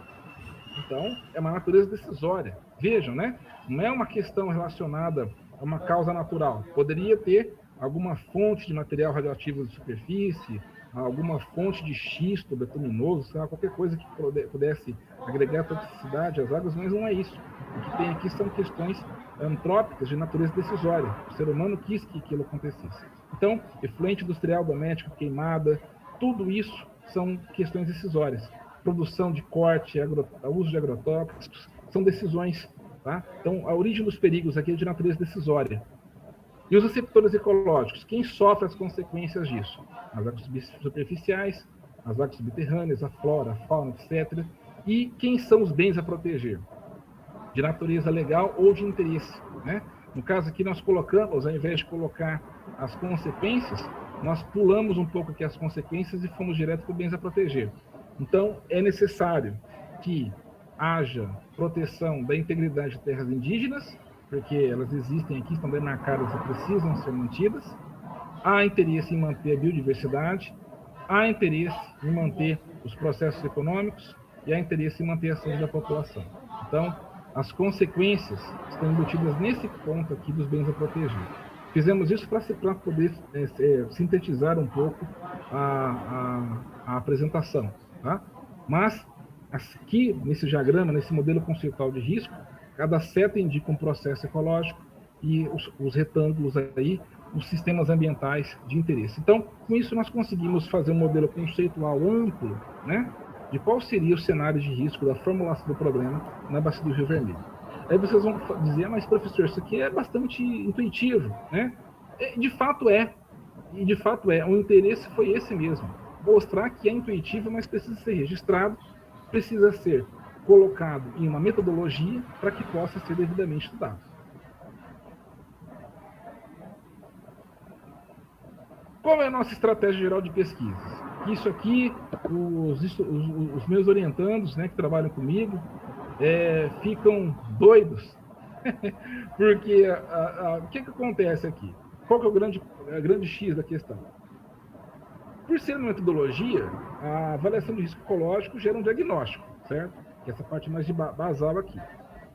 Então, é uma natureza decisória. Vejam, né? Não é uma questão relacionada a uma causa natural. Poderia ter alguma fonte de material radioativo de superfície, alguma fonte de xisto betuminoso, sei lá, qualquer coisa que pudesse agregar toxicidade às águas, mas não é isso. O que tem aqui são questões antrópicas de natureza decisória. O ser humano quis que aquilo acontecesse. Então, efluente industrial, doméstico, queimada, tudo isso são questões decisórias. Produção de corte, uso de agrotóxicos, são decisões. Tá? Então, a origem dos perigos aqui é de natureza decisória. E os receptores ecológicos, quem sofre as consequências disso? As águas superficiais, as águas subterrâneas, a flora, a fauna, etc. E quem são os bens a proteger? De natureza legal ou de interesse, né? No caso aqui nós colocamos, ao invés de colocar as consequências, nós pulamos um pouco aqui as consequências e fomos direto para bens a proteger. Então, é necessário que haja proteção da integridade de terras indígenas, porque elas existem aqui, estão demarcadas e precisam ser mantidas. Há interesse em manter a biodiversidade, há interesse em manter os processos econômicos e há interesse em manter a saúde da população. Então, as consequências estão embutidas nesse ponto aqui dos bens a proteger. Fizemos isso para poder sintetizar um pouco a apresentação. Tá? Mas, aqui, nesse diagrama, nesse modelo conceitual de risco, cada seta indica um processo ecológico e os retângulos aí, os sistemas ambientais de interesse. Então, com isso, nós conseguimos fazer um modelo conceitual amplo, né, de qual seria o cenário de risco da formulação do problema na bacia do Rio Vermelho. Aí vocês vão dizer, mas professor, isso aqui é bastante intuitivo, né? De fato é. E de fato é. O interesse foi esse mesmo. Mostrar que é intuitivo, mas precisa ser registrado, precisa ser colocado em uma metodologia para que possa ser devidamente estudado. Qual é a nossa estratégia geral de pesquisa? Isso aqui, os meus orientandos, né, que trabalham comigo, ficam doidos, porque o que acontece aqui? Qual que é a grande X da questão? Por ser uma metodologia, a avaliação de risco ecológico gera um diagnóstico, certo? Que é essa parte mais basal aqui.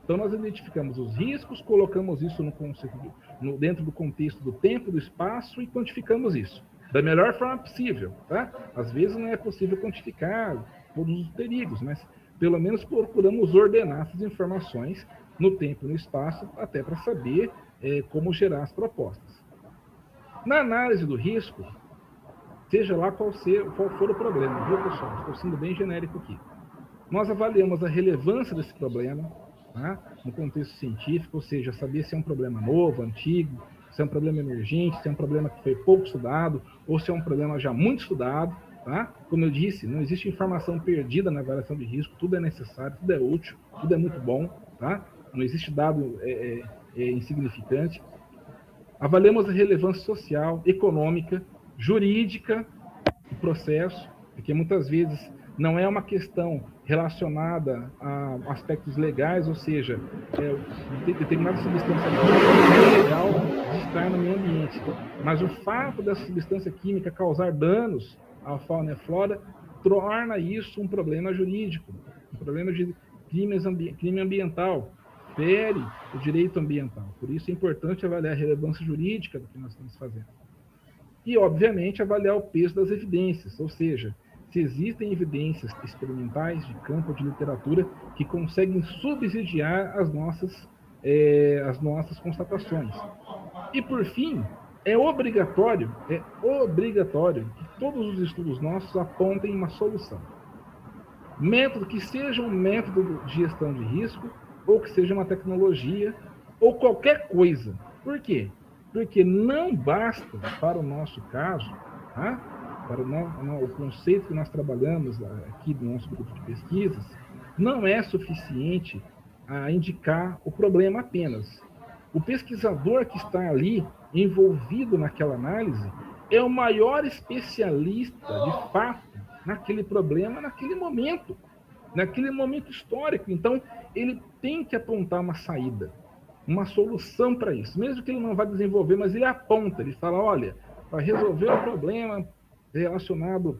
Então, nós identificamos os riscos, colocamos isso dentro do contexto do tempo, do espaço e quantificamos isso da melhor forma possível. Tá? Às vezes não é possível quantificar todos os perigos, mas pelo menos procuramos ordenar essas informações no tempo e no espaço até para saber como gerar as propostas. Na análise do risco, seja lá qual for o problema, viu, pessoal? Estou sendo bem genérico aqui. Nós avaliamos a relevância desse problema, tá? No contexto científico, ou seja, saber se é um problema novo, antigo, se é um problema emergente, se é um problema que foi pouco estudado, ou se é um problema já muito estudado. Tá? Como eu disse, não existe informação perdida na avaliação de risco, tudo é necessário, tudo é útil, tudo é muito bom. Tá? Não existe dado insignificante. Avaliamos a relevância social, econômica, jurídica do processo, porque muitas vezes não é uma questão relacionada a aspectos legais, ou seja, determinada substância química é legal de estar no meio ambiente, mas o fato dessa substância química causar danos à fauna e à flora torna isso um problema jurídico, um problema de crime ambiental, fere o direito ambiental. Por isso é importante avaliar a relevância jurídica do que nós estamos fazendo. E, obviamente, avaliar o peso das evidências, ou seja, se existem evidências experimentais de campo de literatura que conseguem subsidiar as nossas constatações. E, por fim, é obrigatório que todos os estudos nossos apontem uma solução. Método que seja um método de gestão de risco, ou que seja uma tecnologia, ou qualquer coisa. Por quê? Porque não basta, para o nosso caso, tá? Para o conceito que nós trabalhamos aqui do nosso grupo de pesquisas, não é suficiente a indicar o problema apenas. O pesquisador que está ali envolvido naquela análise é o maior especialista, de fato, naquele problema, naquele momento histórico. Então, ele tem que apontar uma saída, uma solução para isso. Mesmo que ele não vá desenvolver, mas ele aponta, ele fala, olha, para resolver o problema relacionado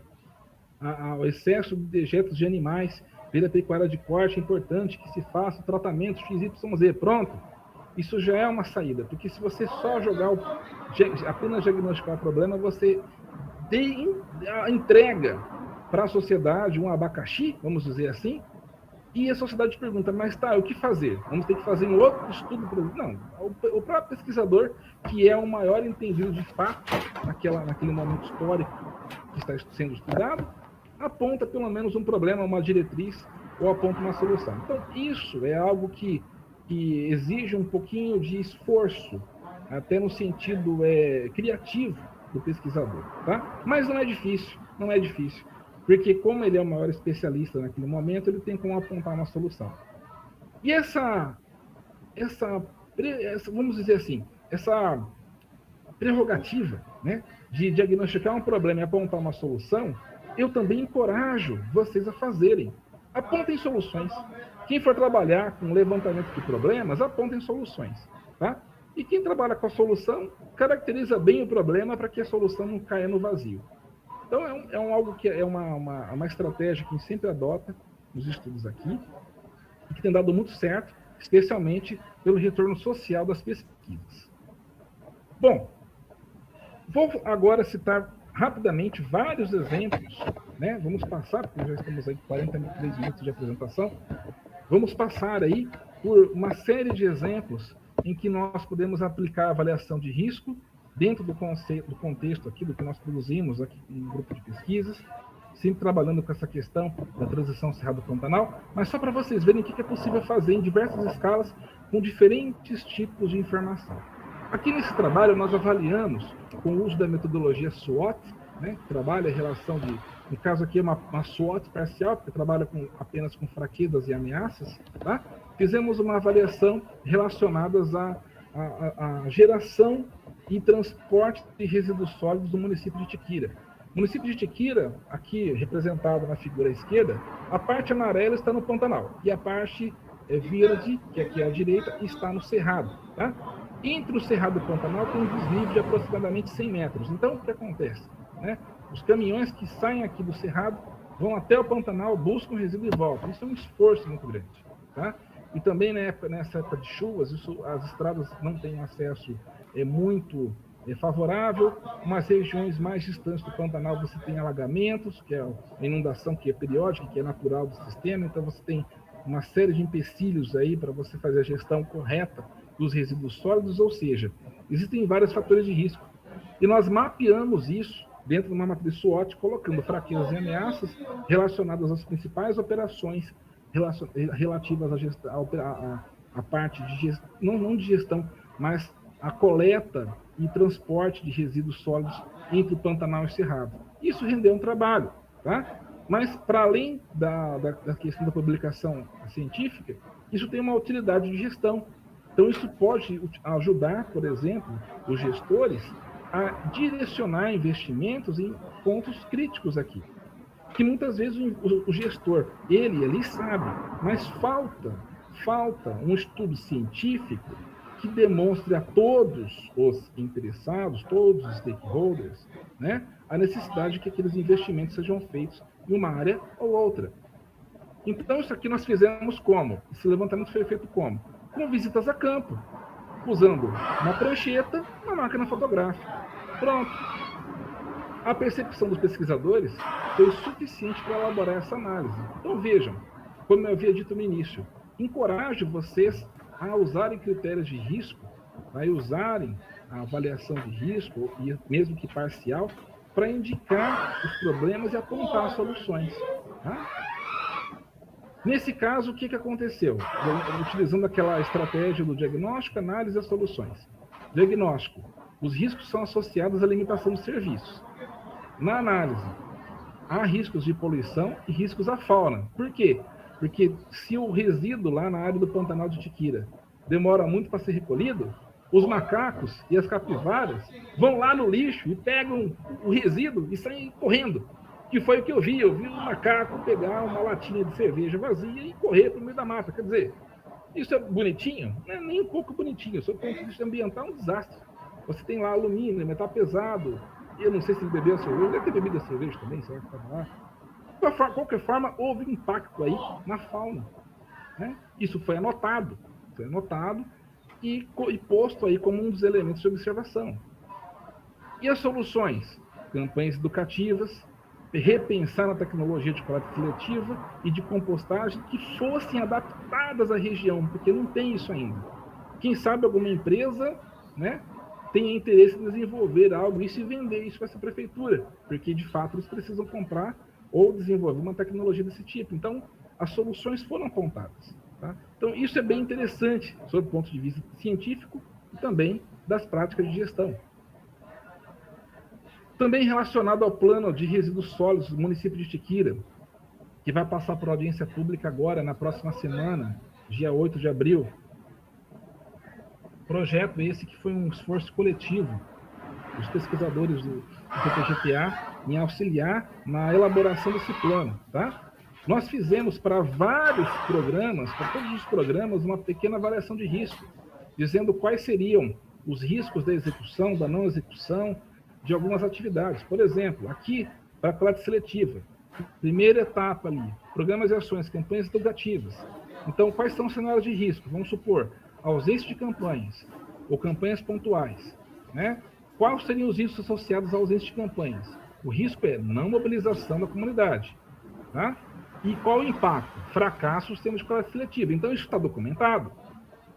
ao excesso de dejetos de animais pela pecuária de corte, é importante que se faça o tratamento XYZ. Pronto, isso já é uma saída, porque se você só apenas diagnosticar o problema, você entrega para a sociedade um abacaxi, vamos dizer assim, E a sociedade pergunta, mas tá, o que fazer? Vamos ter que fazer um outro estudo? Não, o próprio pesquisador, que é o maior entendido de fato naquele momento histórico que está sendo estudado, aponta pelo menos um problema, uma diretriz, ou aponta uma solução. Então, isso é algo que exige um pouquinho de esforço, até no sentido criativo do pesquisador, tá? Mas não é difícil, não é difícil. Porque como ele é o maior especialista naquele momento, ele tem como apontar uma solução. E essa vamos dizer assim, essa prerrogativa, né, de diagnosticar um problema e apontar uma solução, eu também encorajo vocês a fazerem. Apontem soluções. Quem for trabalhar com levantamento de problemas, apontem soluções, tá? E quem trabalha com a solução, caracteriza bem o problema para que a solução não caia no vazio. Então, algo que é uma estratégia que a gente sempre adota nos estudos aqui, e que tem dado muito certo, especialmente pelo retorno social das pesquisas. Bom, vou agora citar rapidamente vários exemplos, né? Vamos passar, porque já estamos aí com 43 minutos de apresentação, vamos passar aí por uma série de exemplos em que nós podemos aplicar a avaliação de risco dentro do contexto aqui do que nós produzimos aqui no grupo de pesquisas, sempre trabalhando com essa questão da transição Cerrado-Pantanal, mas só para vocês verem o que é possível fazer em diversas escalas com diferentes tipos de informação. Aqui nesse trabalho nós avaliamos, com o uso da metodologia SWOT, né, que trabalha a relação de, no caso aqui é uma SWOT parcial, porque trabalha apenas com fraquezas e ameaças, tá? Fizemos uma avaliação relacionadas à geração e transporte de resíduos sólidos do município de Tiquira. O município de Tiquira, aqui representado na figura à esquerda, a parte amarela está no Pantanal, e a parte verde, que aqui é à direita, está no Cerrado, tá? Entre o Cerrado e o Pantanal tem um desnível de aproximadamente 100 metros. Então, o que acontece? Né? Os caminhões que saem aqui do Cerrado vão até o Pantanal, buscam resíduo e voltam. Isso é um esforço muito grande. Tá? E também nessa época de chuvas, as estradas não têm acesso muito favorável. Umas regiões mais distantes do Pantanal você tem alagamentos, que é a inundação que é periódica, que é natural do sistema. Então, você tem uma série de empecilhos aí para você fazer a gestão correta dos resíduos sólidos, ou seja, existem vários fatores de risco. E nós mapeamos isso dentro de uma matriz SWOT, colocando fraquezas e ameaças relacionadas às principais operações relativas à parte de gestão, não de gestão, mas a coleta e transporte de resíduos sólidos entre o Pantanal e o Cerrado. Isso rendeu um trabalho, tá? Mas, para além da questão da publicação científica, isso tem uma utilidade de gestão. Então, isso pode ajudar, por exemplo, os gestores a direcionar investimentos em pontos críticos aqui. Que muitas vezes o gestor, ele sabe, mas falta um estudo científico que demonstre a todos os interessados, todos os stakeholders, né, a necessidade de que aqueles investimentos sejam feitos em uma área ou outra. Então, isso aqui nós fizemos como? Esse levantamento foi feito como? Com visitas a campo, usando uma prancheta, uma máquina fotográfica. Pronto. A percepção dos pesquisadores foi suficiente para elaborar essa análise. Então, vejam, como eu havia dito no início, encorajo vocês a usarem critérios de risco, a usarem a avaliação de risco, mesmo que parcial, para indicar os problemas e apontar soluções. Tá? Nesse caso, o que aconteceu? Utilizando aquela estratégia do diagnóstico, análise e soluções. Diagnóstico. Os riscos são associados à limitação dos serviços. Na análise, há riscos de poluição e riscos à fauna. Por quê? Porque se o resíduo lá na área do Pantanal de Tiquira demora muito para ser recolhido, os macacos e as capivaras vão lá no lixo e pegam o resíduo e saem correndo. Que foi o que eu vi um macaco pegar uma latinha de cerveja vazia e correr para o meio da mata. Quer dizer, isso é bonitinho? Não é nem um pouco bonitinho. Sob o ponto de vista ambiental, é um desastre. Você tem lá alumínio, metal pesado. Eu não sei se ele bebeu a cerveja, deve ter bebido a cerveja também, será que estava lá? De qualquer forma, houve um impacto aí na fauna. Né? Isso foi anotado e posto aí como um dos elementos de observação. E as soluções? Campanhas educativas, repensar a tecnologia de coleta seletiva e de compostagem que fossem adaptadas à região, porque não tem isso ainda. Quem sabe alguma empresa, né, tenha interesse em desenvolver algo e se vender isso para essa prefeitura, porque de fato eles precisam comprar ou desenvolver uma tecnologia desse tipo. Então, as soluções foram apontadas. Tá? Então, isso é bem interessante, sob o ponto de vista científico e também das práticas de gestão. Também relacionado ao plano de resíduos sólidos do município de Tiquira, que vai passar por audiência pública agora, na próxima semana, dia 8 de abril. Projeto esse que foi um esforço coletivo dos pesquisadores do PPGTA em auxiliar na elaboração desse plano, tá? Nós fizemos para vários programas, para todos os programas, uma pequena avaliação de risco, dizendo quais seriam os riscos da execução, da não execução, de algumas atividades. Por exemplo, aqui, para a coleta seletiva, primeira etapa ali, programas e ações, campanhas educativas. Então, quais são os cenários de risco? Vamos supor, ausência de campanhas, ou campanhas pontuais, né? Quais seriam os riscos associados à ausência de campanhas? O risco é não mobilização da comunidade, tá? E qual o impacto? Fracasso do sistema de coleta seletiva. Então, isso está documentado.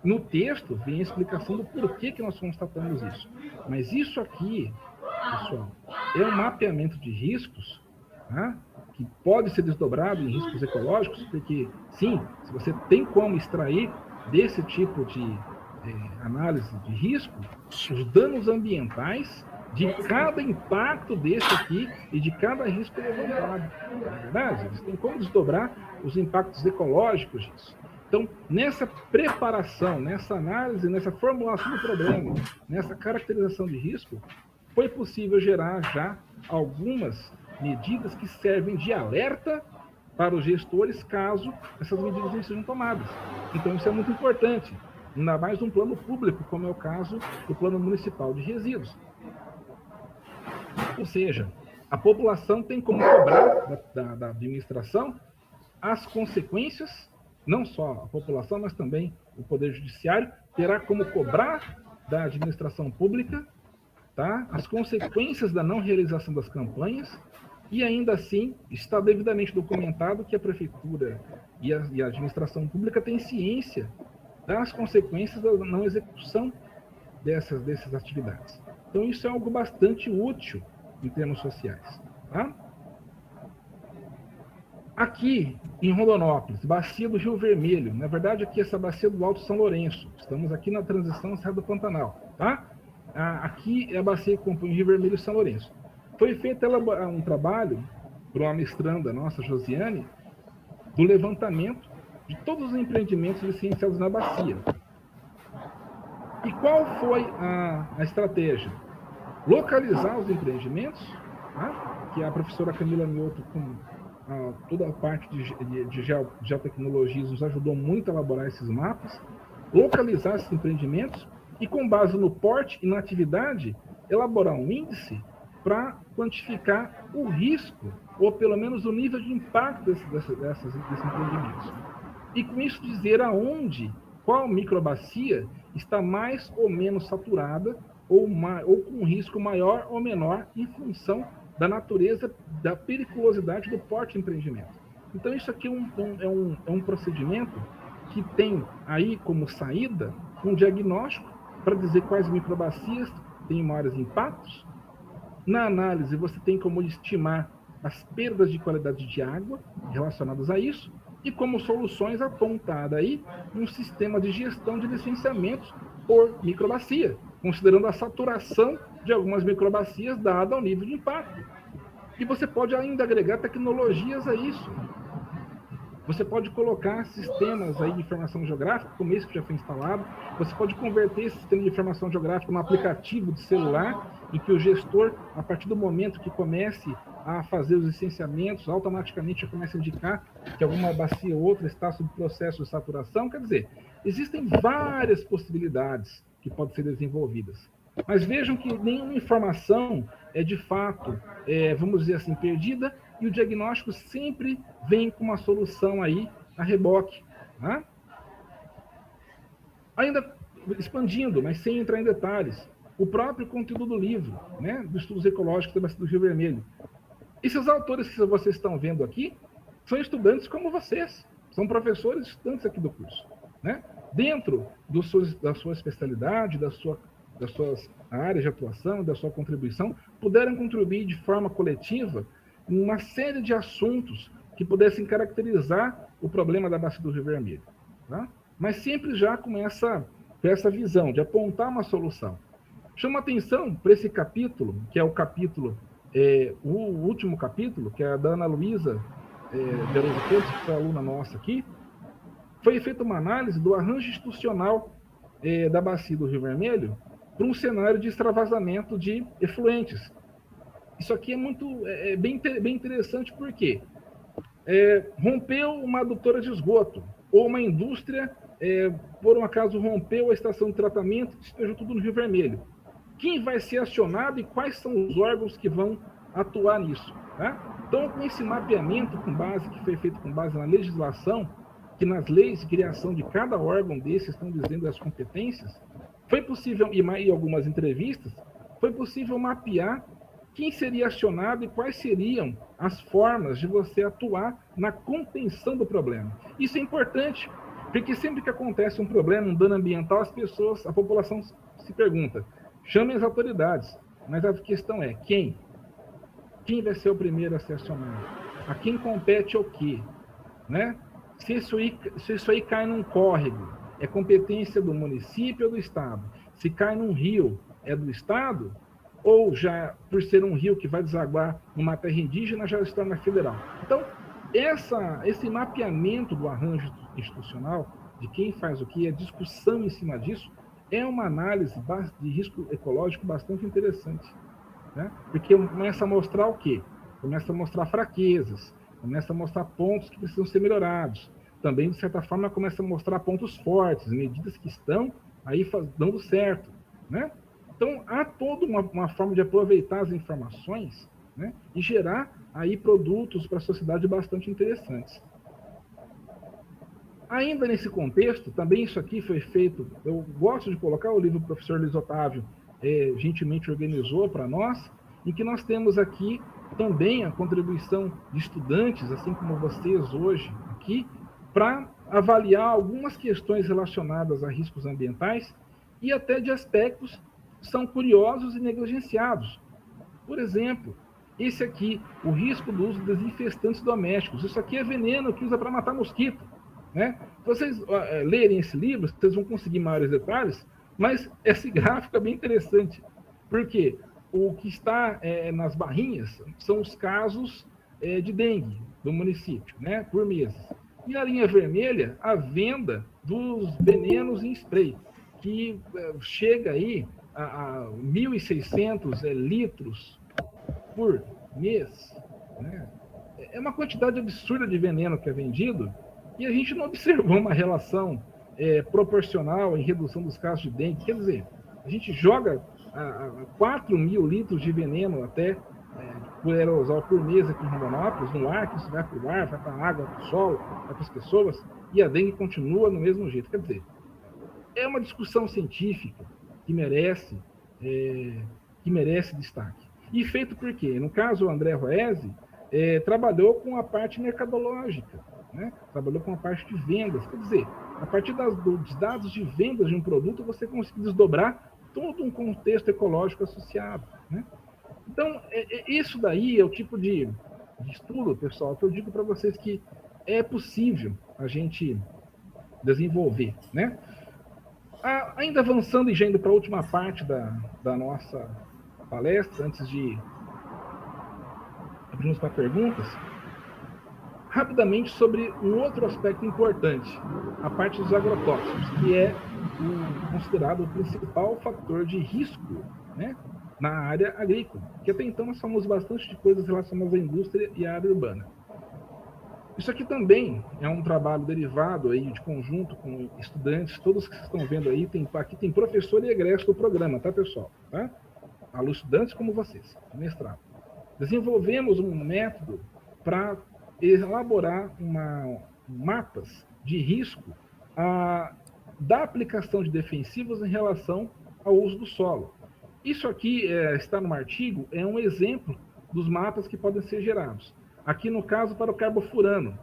No texto, vem a explicação do porquê que nós constatamos isso. Mas isso aqui, pessoal, é um mapeamento de riscos, tá? Que pode ser desdobrado em riscos ecológicos, porque, sim, se você tem como extrair desse tipo de análise de risco, os danos ambientais de cada impacto desse aqui e de cada risco levantado. Na verdade, eles têm como desdobrar os impactos ecológicos disso. Então, nessa preparação, nessa análise, nessa formulação do problema, nessa caracterização de risco, foi possível gerar já algumas medidas que servem de alerta para os gestores caso essas medidas não sejam tomadas. Então, isso é muito importante, ainda mais num plano público, como é o caso do Plano Municipal de Resíduos. Ou seja, a população tem como cobrar da administração as consequências, não só a população, mas também o Poder Judiciário terá como cobrar da administração pública, tá, as consequências da não realização das campanhas, e ainda assim está devidamente documentado que a Prefeitura e a administração pública têm ciência das consequências da não execução dessas atividades. Então isso é algo bastante útil em termos sociais. Tá? Aqui em Rondonópolis, bacia do Rio Vermelho, na verdade aqui essa bacia do Alto São Lourenço, estamos aqui na transição Serra do Pantanal, tá? Aqui é a bacia que compõe o Rio Vermelho e São Lourenço. Foi feito um trabalho por uma mestranda nossa, Josiane, do levantamento de todos os empreendimentos licenciados na bacia. E qual foi a estratégia? Localizar os empreendimentos, tá? Que a professora Camila Mioto, com toda a parte de geotecnologias, nos ajudou muito a elaborar esses mapas, localizar esses empreendimentos e, com base no porte e na atividade, elaborar um índice para quantificar o risco, ou pelo menos o nível de impacto desses empreendimentos. E com isso dizer aonde, qual microbacia está mais ou menos saturada, ou com um risco maior ou menor em função da natureza, da periculosidade do porte de empreendimento. Então isso aqui é um procedimento que tem aí como saída um diagnóstico para dizer quais microbacias têm maiores impactos. Na análise, você tem como estimar as perdas de qualidade de água relacionadas a isso, e como soluções apontada aí um sistema de gestão de licenciamentos por microbacia, considerando a saturação de algumas microbacias dada ao nível de impacto. E você pode ainda agregar tecnologias a isso. Você pode colocar sistemas aí de informação geográfica, como esse que já foi instalado. Você pode converter esse sistema de informação geográfica num aplicativo de celular, em que o gestor, a partir do momento que comece a fazer os licenciamentos, automaticamente já começa a indicar que alguma bacia ou outra está sob processo de saturação. Quer dizer, existem várias possibilidades que podem ser desenvolvidas. Mas vejam que nenhuma informação é de fato, vamos dizer assim, perdida, e o diagnóstico sempre vem com uma solução aí a reboque. Tá? Ainda expandindo, mas sem entrar em detalhes, o próprio conteúdo do livro, né, dos estudos ecológicos da Bacia do Rio Vermelho. Esses autores que vocês estão vendo aqui são estudantes como vocês, são professores e estudantes aqui do curso, né? Dentro da sua especialidade, das suas áreas de atuação, da sua contribuição, puderam contribuir de forma coletiva em uma série de assuntos que pudessem caracterizar o problema da bacia do Rio Vermelho, tá? Mas sempre já com essa visão de apontar uma solução. Chama atenção para esse capítulo, que é o capítulo, o último capítulo, que é a da Ana Luísa de Araújo Campos, que foi aluna nossa aqui. Foi feita uma análise do arranjo institucional da bacia do Rio Vermelho para um cenário de extravasamento de efluentes. Isso aqui é bem interessante porque rompeu uma adutora de esgoto, ou uma indústria, por um acaso, rompeu a estação de tratamento e despejou tudo no Rio Vermelho. Quem vai ser acionado e quais são os órgãos que vão atuar nisso, tá? Então, com esse mapeamento que foi feito com base na legislação, que nas leis de criação de cada órgão desses estão dizendo as competências, foi possível, e algumas entrevistas, foi possível mapear quem seria acionado e quais seriam as formas de você atuar na contenção do problema. Isso é importante, porque sempre que acontece um problema, um dano ambiental, a população se pergunta, chamem as autoridades, mas a questão é, quem? Quem vai ser o primeiro a ser acionado? A quem compete o quê? Né? Se isso aí cai num córrego, é competência do município ou do Estado? Se cai num rio, é do Estado? Ou já, por ser um rio que vai desaguar numa terra indígena, já está na federal? Então, esse mapeamento do arranjo institucional, de quem faz o que, a discussão em cima disso, é uma análise de risco ecológico bastante interessante, né? Porque começa a mostrar o quê? Começa a mostrar fraquezas, começa a mostrar pontos que precisam ser melhorados. Também, de certa forma, começa a mostrar pontos fortes, medidas que estão aí dando certo, né? Então, há toda uma forma de aproveitar as informações, né, e gerar aí produtos para a sociedade bastante interessantes. Ainda nesse contexto, também isso aqui foi feito, eu gosto de colocar o livro do professor Luiz Otávio, gentilmente organizou para nós, em que nós temos aqui também a contribuição de estudantes, assim como vocês hoje aqui, para avaliar algumas questões relacionadas a riscos ambientais e até de aspectos que são curiosos e negligenciados. Por exemplo, esse aqui, o risco do uso de desinfestantes domésticos. Isso aqui é veneno que usa para matar mosquito, né? Se vocês lerem esse livro, vocês vão conseguir maiores detalhes, mas esse gráfico é bem interessante, porque o que está nas barrinhas são os casos de dengue do município, né, por meses. E a linha vermelha, a venda dos venenos em spray, que chega aí a 1.600 litros por mês, né? É uma quantidade absurda de veneno que é vendido e a gente não observou uma relação proporcional em redução dos casos de dengue. Quer dizer, a gente joga 4.000 litros de veneno até por aerosol por mês aqui em Rondonópolis, no ar, que isso vai para o ar, vai para a água, para o solo, vai para as pessoas, e a dengue continua no mesmo jeito. Quer dizer, é uma discussão científica que merece destaque. E feito por quê? No caso, o André Roese trabalhou com a parte mercadológica, né? Trabalhou com a parte de vendas. Quer dizer, a partir dos dados de vendas de um produto, você consegue desdobrar todo um contexto ecológico associado, né? Então, isso daí é o tipo de estudo, pessoal, que eu digo para vocês que é possível a gente desenvolver, né? Ainda avançando e já indo para a última parte da nossa palestra, antes de abrirmos para perguntas, rapidamente sobre um outro aspecto importante, a parte dos agrotóxicos, que é considerado o principal fator de risco, né, na área agrícola, que até então nós falamos bastante de coisas relacionadas à indústria e à área urbana. Isso aqui também é um trabalho derivado aí de conjunto com estudantes, todos que vocês estão vendo aí, aqui tem professor e egresso do programa, tá, pessoal? Tá? Alunos estudantes como vocês, mestrado. Desenvolvemos um método para elaborar mapas de risco da aplicação de defensivos em relação ao uso do solo. Isso aqui está no artigo, é um exemplo dos mapas que podem ser gerados. Aqui, no caso, para o carbofurano,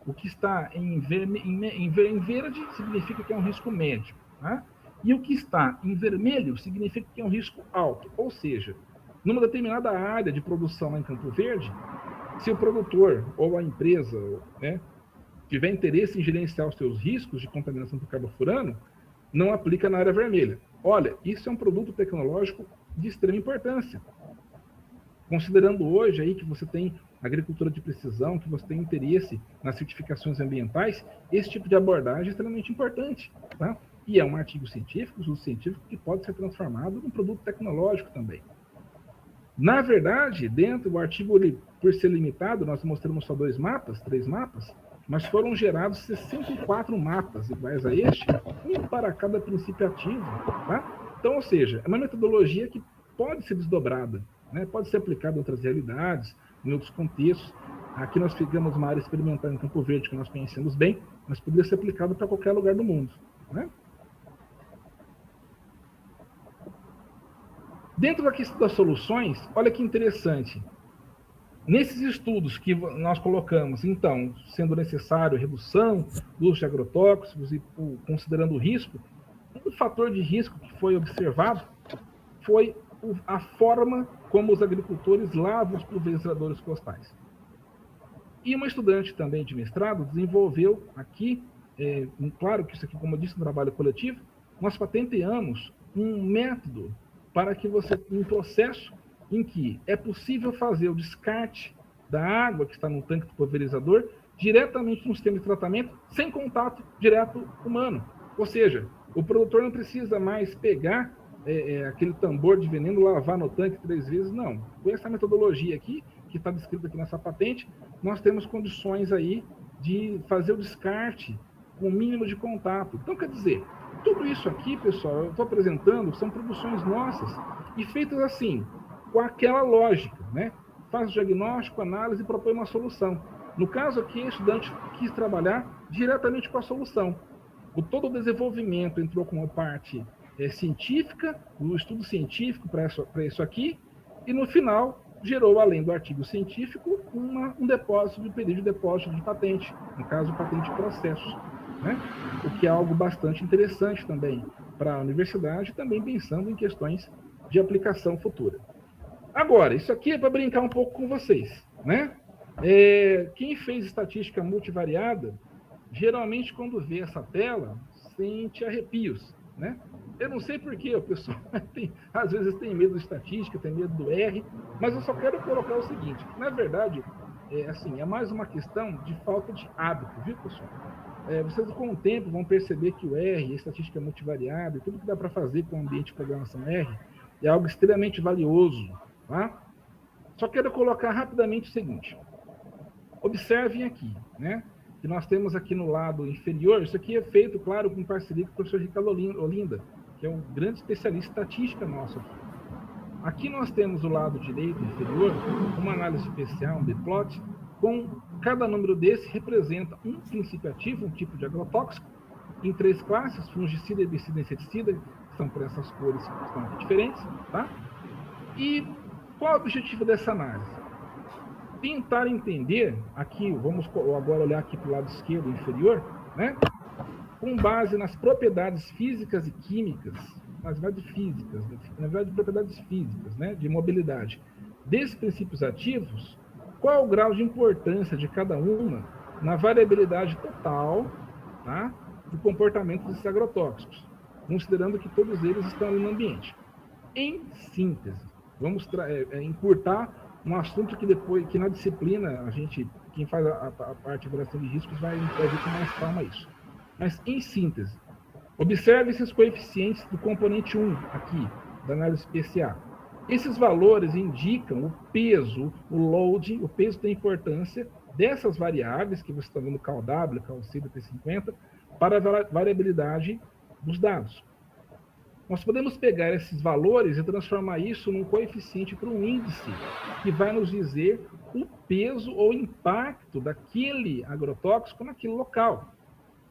o que está em verde significa que é um risco médio, tá? E o que está em vermelho significa que é um risco alto. Ou seja, numa determinada área de produção lá em Campo Verde, se o produtor ou a empresa, né, tiver interesse em gerenciar os seus riscos de contaminação por carbofurano, não aplica na área vermelha. Olha, isso é um produto tecnológico de extrema importância. Considerando hoje aí que você tem agricultura de precisão, que você tem interesse nas certificações ambientais, esse tipo de abordagem é extremamente importante, tá? E é um artigo científico, uso científico, que pode ser transformado num produto tecnológico também. Na verdade, dentro do artigo, por ser limitado, nós mostramos só 3 mapas, mas foram gerados 64 mapas iguais a este, um para cada princípio ativo, tá? Então, ou seja, é uma metodologia que pode ser desdobrada, né? Pode ser aplicada em outras realidades, em outros contextos. Aqui nós pegamos uma área experimental em Campo Verde, que nós conhecemos bem, mas poderia ser aplicado para qualquer lugar do mundo, né? Dentro da questão das soluções, olha que interessante. Nesses estudos que nós colocamos, então, sendo necessário redução do uso de agrotóxicos e considerando o risco, um fator de risco que foi observado foi a forma como os agricultores lavam os pulverizadores costais. E uma estudante também de mestrado desenvolveu aqui, claro que isso aqui, como eu disse, é um trabalho coletivo, nós patenteamos um método para que você, um processo em que é possível fazer o descarte da água que está no tanque do pulverizador diretamente no sistema de tratamento, sem contato direto humano. Ou seja, o produtor não precisa mais pegar aquele tambor de veneno, lavar no tanque 3 vezes, não. Com essa metodologia aqui, que está descrita aqui nessa patente, nós temos condições aí de fazer o descarte com o mínimo de contato. Então, quer dizer, tudo isso aqui, pessoal, eu estou apresentando, são produções nossas e feitas assim, com aquela lógica, né? Faz o diagnóstico, análise e propõe uma solução. No caso aqui, o estudante quis trabalhar diretamente com a solução. Todo o desenvolvimento entrou como parte científica, o estudo científico para isso aqui, e no final gerou, além do artigo científico, um depósito de pedido de depósito de patente, no caso, patente de processos, né? O que é algo bastante interessante também para a universidade, também pensando em questões de aplicação futura. Agora, isso aqui é para brincar um pouco com vocês, né? Quem fez estatística multivariada, geralmente quando vê essa tela, sente arrepios, né? Eu não sei porquê, o pessoal às vezes tem medo da estatística, tem medo do R, mas eu só quero colocar o seguinte, na verdade, é mais uma questão de falta de hábito, viu, pessoal? Vocês com o tempo vão perceber que o R, a estatística multivariada, tudo que dá para fazer com o ambiente de programação R, é algo extremamente valioso, tá? Só quero colocar rapidamente o seguinte, observem aqui, né? Que nós temos aqui no lado inferior, isso aqui é feito, claro, com parceria com o professor Ricardo Olinda, que é um grande especialista em estatística nosso aqui. Aqui nós temos o lado direito inferior, uma análise especial, um dplot, com cada número desse representa um princípio ativo, um tipo de agrotóxico, em 3 classes, fungicida, herbicida e inseticida, que são por essas cores que estão aqui diferentes, tá? E qual é o objetivo dessa análise? Tentar entender, aqui, vamos agora olhar aqui para o lado esquerdo inferior, né? Com base nas propriedades físicas e químicas, na verdade, propriedades físicas, né? De mobilidade, desses princípios ativos, qual é o grau de importância de cada uma na variabilidade total, tá? Do comportamento desses agrotóxicos, considerando que todos eles estão ali no ambiente. Em síntese, vamos encurtar um assunto que na disciplina, quem faz a parte de avaliação de riscos vai ver com mais calma isso. Mas, em síntese, observe esses coeficientes do componente 1 aqui, da análise PCA. Esses valores indicam o peso, o load, o peso tem importância dessas variáveis que você está vendo, CalW, CalCida, T50, para a variabilidade dos dados. Nós podemos pegar esses valores e transformar isso num coeficiente para um índice, que vai nos dizer o peso ou impacto daquele agrotóxico naquele local.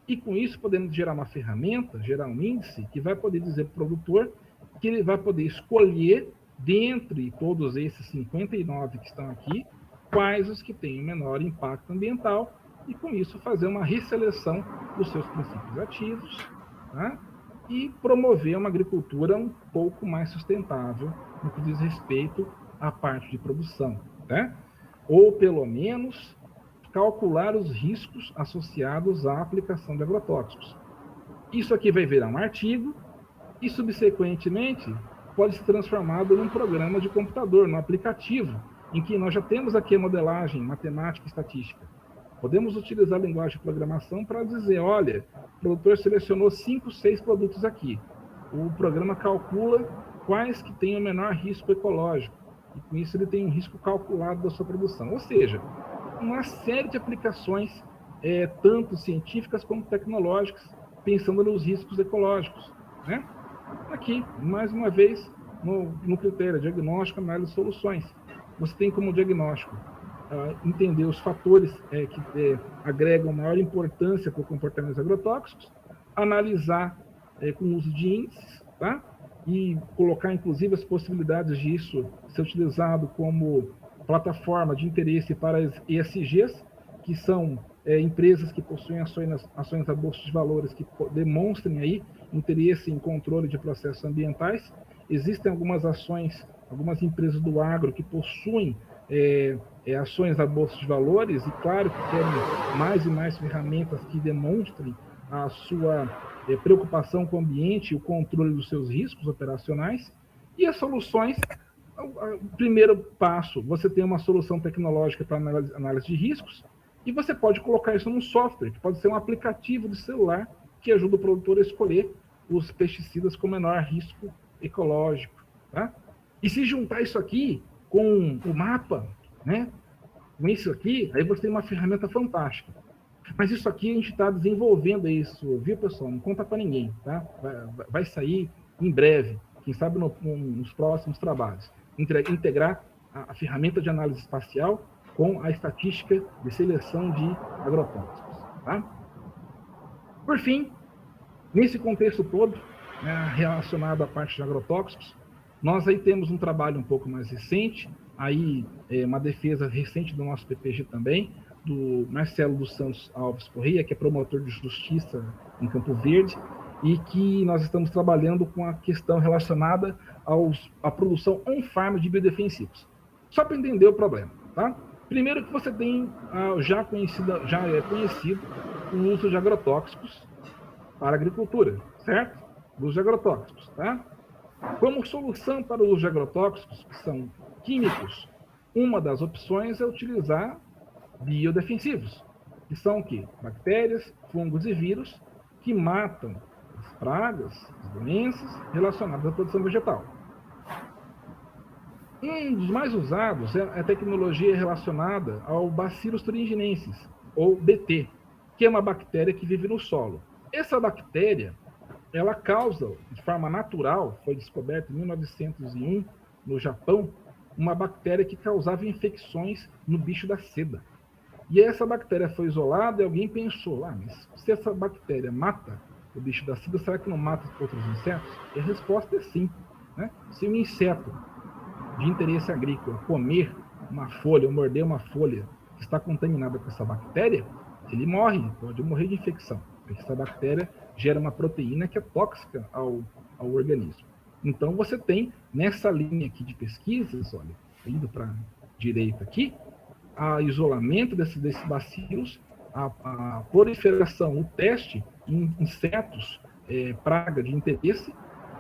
E com isso podemos gerar uma ferramenta, gerar um índice, que vai poder dizer para o produtor que ele vai poder escolher dentre todos esses 59 que estão aqui, quais os que têm o menor impacto ambiental, e com isso fazer uma resseleção dos seus princípios ativos, tá? E promover uma agricultura um pouco mais sustentável no que diz respeito à parte de produção, né? Ou pelo menos calcular os riscos associados à aplicação de agrotóxicos. Isso aqui vai virar um artigo e, subsequentemente, pode ser transformado num programa de computador, num aplicativo, em que nós já temos aqui a modelagem matemática e estatística. Podemos utilizar a linguagem de programação para dizer, olha, o produtor selecionou 5, 6 produtos aqui. O programa calcula quais que têm o menor risco ecológico. E com isso ele tem um risco calculado da sua produção. Ou seja, uma série de aplicações, tanto científicas como tecnológicas, pensando nos riscos ecológicos, né? Aqui, mais uma vez, no critério diagnóstico, análise de soluções. Você tem como diagnóstico entender os fatores que agregam maior importância para o comportamento dos agrotóxicos, analisar com o uso de índices, tá? E colocar, inclusive, as possibilidades disso ser utilizado como plataforma de interesse para as ESGs, que são empresas que possuem ações na Bolsa de Valores que demonstrem aí interesse em controle de processos ambientais. Existem algumas ações, algumas empresas do agro que possuem ações na Bolsa de Valores e, claro, que querem mais e mais ferramentas que demonstrem a sua preocupação com o ambiente e o controle dos seus riscos operacionais. E as soluções, o primeiro passo, você tem uma solução tecnológica para análise de riscos, e você pode colocar isso num software, que pode ser um aplicativo de celular que ajuda o produtor a escolher os pesticidas com menor risco ecológico, tá? E se juntar isso aqui com o mapa, né? Com isso aqui, aí você tem uma ferramenta fantástica. Mas isso aqui a gente está desenvolvendo isso, viu, pessoal? Não conta para ninguém, tá? Vai sair em breve, quem sabe nos próximos trabalhos. Integrar a ferramenta de análise espacial com a estatística de seleção de agrotóxicos, tá? Por fim, nesse contexto todo, né, relacionado à parte de agrotóxicos, nós aí temos um trabalho um pouco mais recente, aí uma defesa recente do nosso PPG também, do Marcelo dos Santos Alves Correia, que é promotor de justiça em Campo Verde, e que nós estamos trabalhando com a questão relacionada à produção on-farm de biodefensivos. Só para entender o problema, tá? Primeiro que você tem já é conhecido o uso de agrotóxicos para a agricultura, certo? O uso de agrotóxicos, tá? Como solução para o uso de agrotóxicos, que são químicos, uma das opções é utilizar biodefensivos, que são o quê? Bactérias, fungos e vírus que matam as pragas, as doenças relacionadas à produção vegetal. Um dos mais usados é a tecnologia relacionada ao Bacillus thuringiensis, ou BT, que é uma bactéria que vive no solo. Essa bactéria, ela causa, de forma natural, foi descoberta em 1901, no Japão, uma bactéria que causava infecções no bicho da seda. E essa bactéria foi isolada e alguém pensou, mas se essa bactéria mata o bicho da seda, será que não mata outros insetos? E a resposta é sim, né? Se um inseto de interesse agrícola comer uma folha ou morder uma folha que está contaminada com essa bactéria, ele morre, pode morrer de infecção, porque essa bactéria gera uma proteína que é tóxica ao organismo. Então você tem nessa linha aqui de pesquisas, olha, indo para a direita aqui, o isolamento desses bacilos, a proliferação, o teste em insetos, praga de interesse,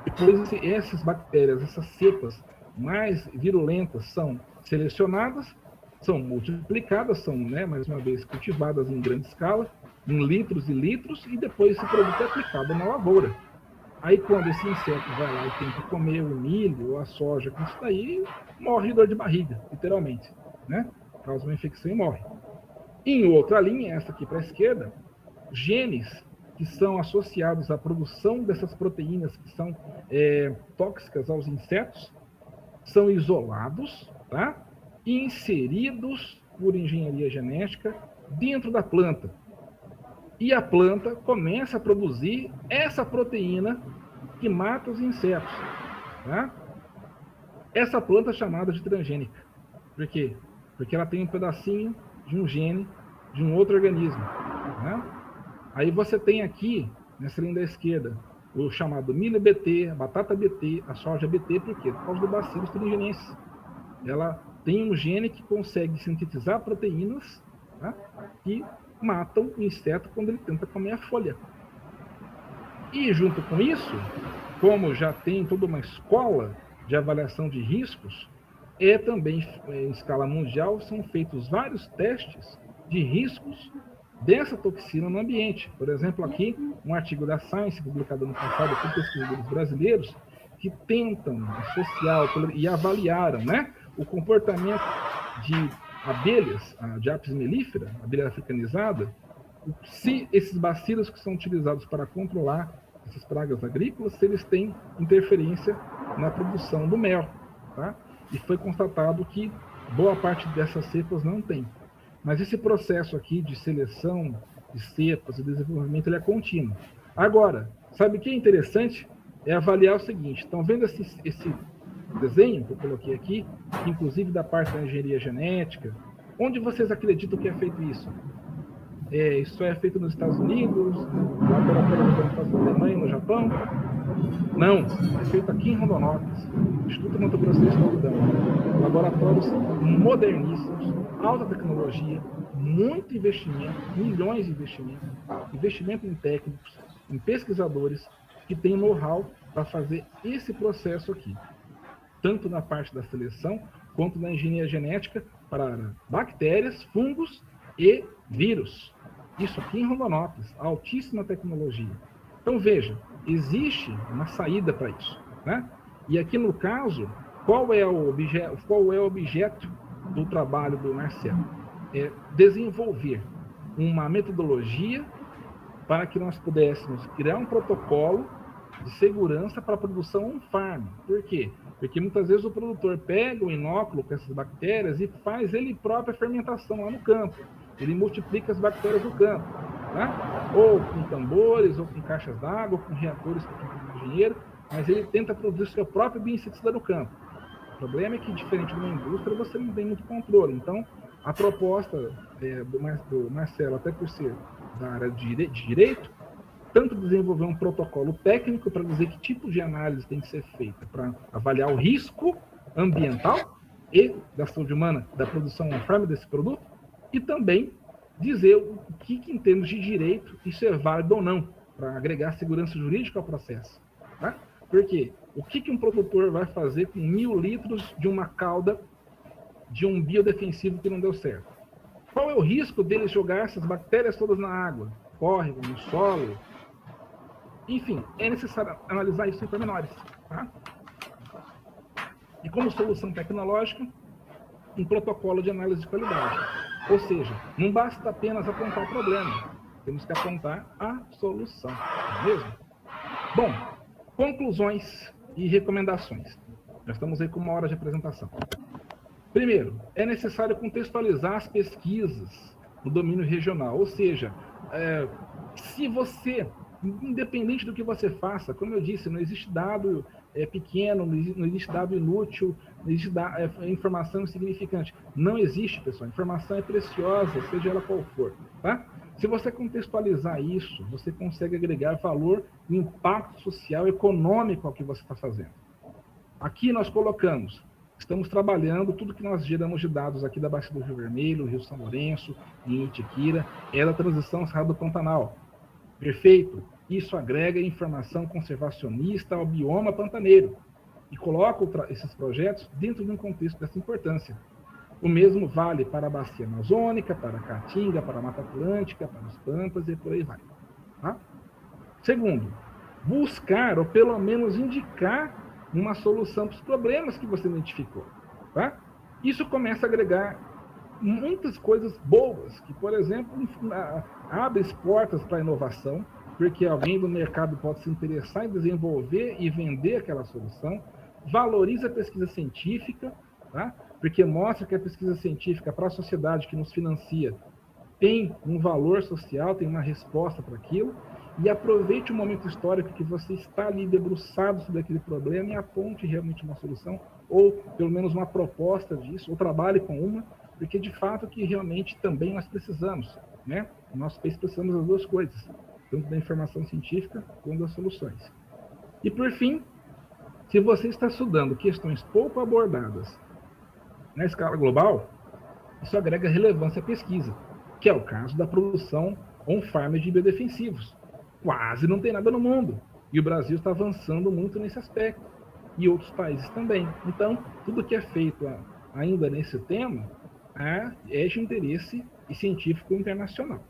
depois essas bactérias, essas cepas mais virulentas são selecionadas, são multiplicadas, são, né, mais uma vez, cultivadas em grande escala, em litros e litros, e depois esse produto é aplicado na lavoura. Aí, quando esse inseto vai lá e tem que comer o milho ou a soja com isso daí, morre de dor de barriga, literalmente, né? Causa uma infecção e morre. Em outra linha, essa aqui para a esquerda, genes que são associados à produção dessas proteínas que são tóxicas aos insetos, são isolados, tá? E inseridos por engenharia genética dentro da planta. E a planta começa a produzir essa proteína que mata os insetos, tá? essa planta é chamada de transgênica. Por quê? Porque ela tem um pedacinho de um gene de um outro organismo, né? Aí você tem aqui, nessa linha da esquerda, o chamado milho BT, a batata BT, a soja BT, por quê? Por causa do Bacillus thuringiensis. Ela tem um gene que consegue sintetizar proteínas, tá? Que matam o inseto quando ele tenta comer a folha. E junto com isso, como já tem toda uma escola de avaliação de riscos, também em escala mundial são feitos vários testes de riscos dessa toxina no ambiente. Por exemplo, aqui um artigo da Science publicado ano passado por pesquisadores brasileiros que tentam associar e avaliaram, né, o comportamento de abelhas, de Apis mellifera, abelha africanizada, se esses bacilos que são utilizados para controlar essas pragas agrícolas, se eles têm interferência na produção do mel, tá? E foi constatado que boa parte dessas cepas não tem. Mas esse processo aqui de seleção de cepas e desenvolvimento, ele é contínuo. Agora, sabe o que é interessante? É avaliar o seguinte, estão vendo esse desenho que eu coloquei aqui, inclusive da parte da engenharia genética? Onde vocês acreditam que é feito isso? Isso é feito nos Estados Unidos, no laboratório da Alemanha, no Japão? Não, é feito aqui em Rondonópolis, Instituto Mato Grossense do Algodão. Laboratórios moderníssimos, alta tecnologia, muito investimento, milhões de investimento em técnicos, em pesquisadores que têm know-how para fazer esse processo aqui, tanto na parte da seleção quanto na engenharia genética para bactérias, fungos e vírus. Isso aqui em Rondonópolis, altíssima tecnologia. Então veja, existe uma saída para isso, né? E aqui no caso, qual é o objeto do trabalho do Marcelo? É desenvolver uma metodologia para que nós pudéssemos criar um protocolo de segurança para a produção on-farm. Por quê? Porque muitas vezes o produtor pega o inóculo com essas bactérias e faz ele própria fermentação lá no campo. Ele multiplica as bactérias no campo, né? Ou com tambores, ou com caixas d'água, ou com reatores com engenheiro, mas ele tenta produzir seu próprio bioinseticida no campo. O problema é que, diferente de uma indústria, você não tem muito controle. Então, a proposta do Marcelo, até por ser da área de direito, tanto desenvolver um protocolo técnico para dizer que tipo de análise tem que ser feita para avaliar o risco ambiental e da saúde humana da produção on-farm desse produto, e também dizer o que em termos de direito, isso é válido ou não, para agregar segurança jurídica ao processo. Tá? Porque o que um produtor vai fazer com 1.000 litros de uma cauda de um biodefensivo que não deu certo? Qual é o risco dele jogar essas bactérias todas na água, córrego, no solo? Enfim, é necessário analisar isso em pormenores. Tá? E como solução tecnológica, um protocolo de análise de qualidade. Ou seja, não basta apenas apontar o problema, temos que apontar a solução, não é mesmo? Bom, conclusões e recomendações. Já estamos aí com 1 hora de apresentação. Primeiro, é necessário contextualizar as pesquisas no domínio regional, ou seja, se você, independente do que você faça, como eu disse, não existe dado pequeno, não existe dado inútil, não existe informação insignificante. Não existe, pessoal. Informação é preciosa, seja ela qual for. Tá? Se você contextualizar isso, você consegue agregar valor e impacto social e econômico ao que você está fazendo. Aqui nós colocamos, estamos trabalhando, tudo que nós geramos de dados aqui da Bacia do Rio Vermelho, Rio São Lourenço e Itiquira, é da transição Cerrado do Pantanal. Perfeito? Isso agrega informação conservacionista ao bioma pantaneiro e coloca esses projetos dentro de um contexto dessa importância. O mesmo vale para a Bacia Amazônica, para a Caatinga, para a Mata Atlântica, para os Pampas e por aí vai. Tá? Segundo, buscar ou pelo menos indicar uma solução para os problemas que você identificou. Tá? Isso começa a agregar muitas coisas boas, que, por exemplo, abre as portas para a inovação, porque alguém do mercado pode se interessar em desenvolver e vender aquela solução, valoriza a pesquisa científica, tá? Porque mostra que a pesquisa científica para a sociedade que nos financia tem um valor social, tem uma resposta para aquilo, e aproveite o momento histórico que você está ali debruçado sobre aquele problema e aponte realmente uma solução, ou pelo menos uma proposta disso, ou trabalhe com uma, porque de fato que realmente também nós precisamos, né? No nosso país precisamos das duas coisas, tanto da informação científica quanto das soluções. E por fim, se você está estudando questões pouco abordadas na escala global, isso agrega relevância à pesquisa, que é o caso da produção on-farm de biodefensivos. Quase não tem nada no mundo, e o Brasil está avançando muito nesse aspecto, e outros países também. Então, tudo que é feito ainda nesse tema é de interesse científico internacional.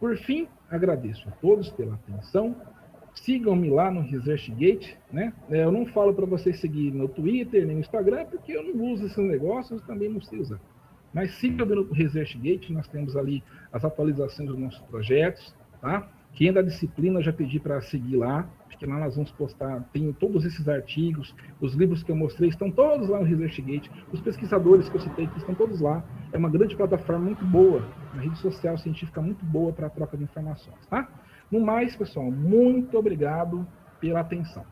Por fim, agradeço a todos pela atenção. Sigam-me lá no ResearchGate, né? Eu não falo para vocês seguir no Twitter nem no Instagram, porque eu não uso esses negócios, também não sei usar. Mas sigam-me no ResearchGate, nós temos ali as atualizações dos nossos projetos, tá? Quem é da disciplina, eu já pedi para seguir lá, porque lá nós vamos postar, tem todos esses artigos, os livros que eu mostrei estão todos lá no ResearchGate, os pesquisadores que eu citei aqui estão todos lá. É uma grande plataforma muito boa, uma rede social científica muito boa para a troca de informações, tá? No mais, pessoal, muito obrigado pela atenção.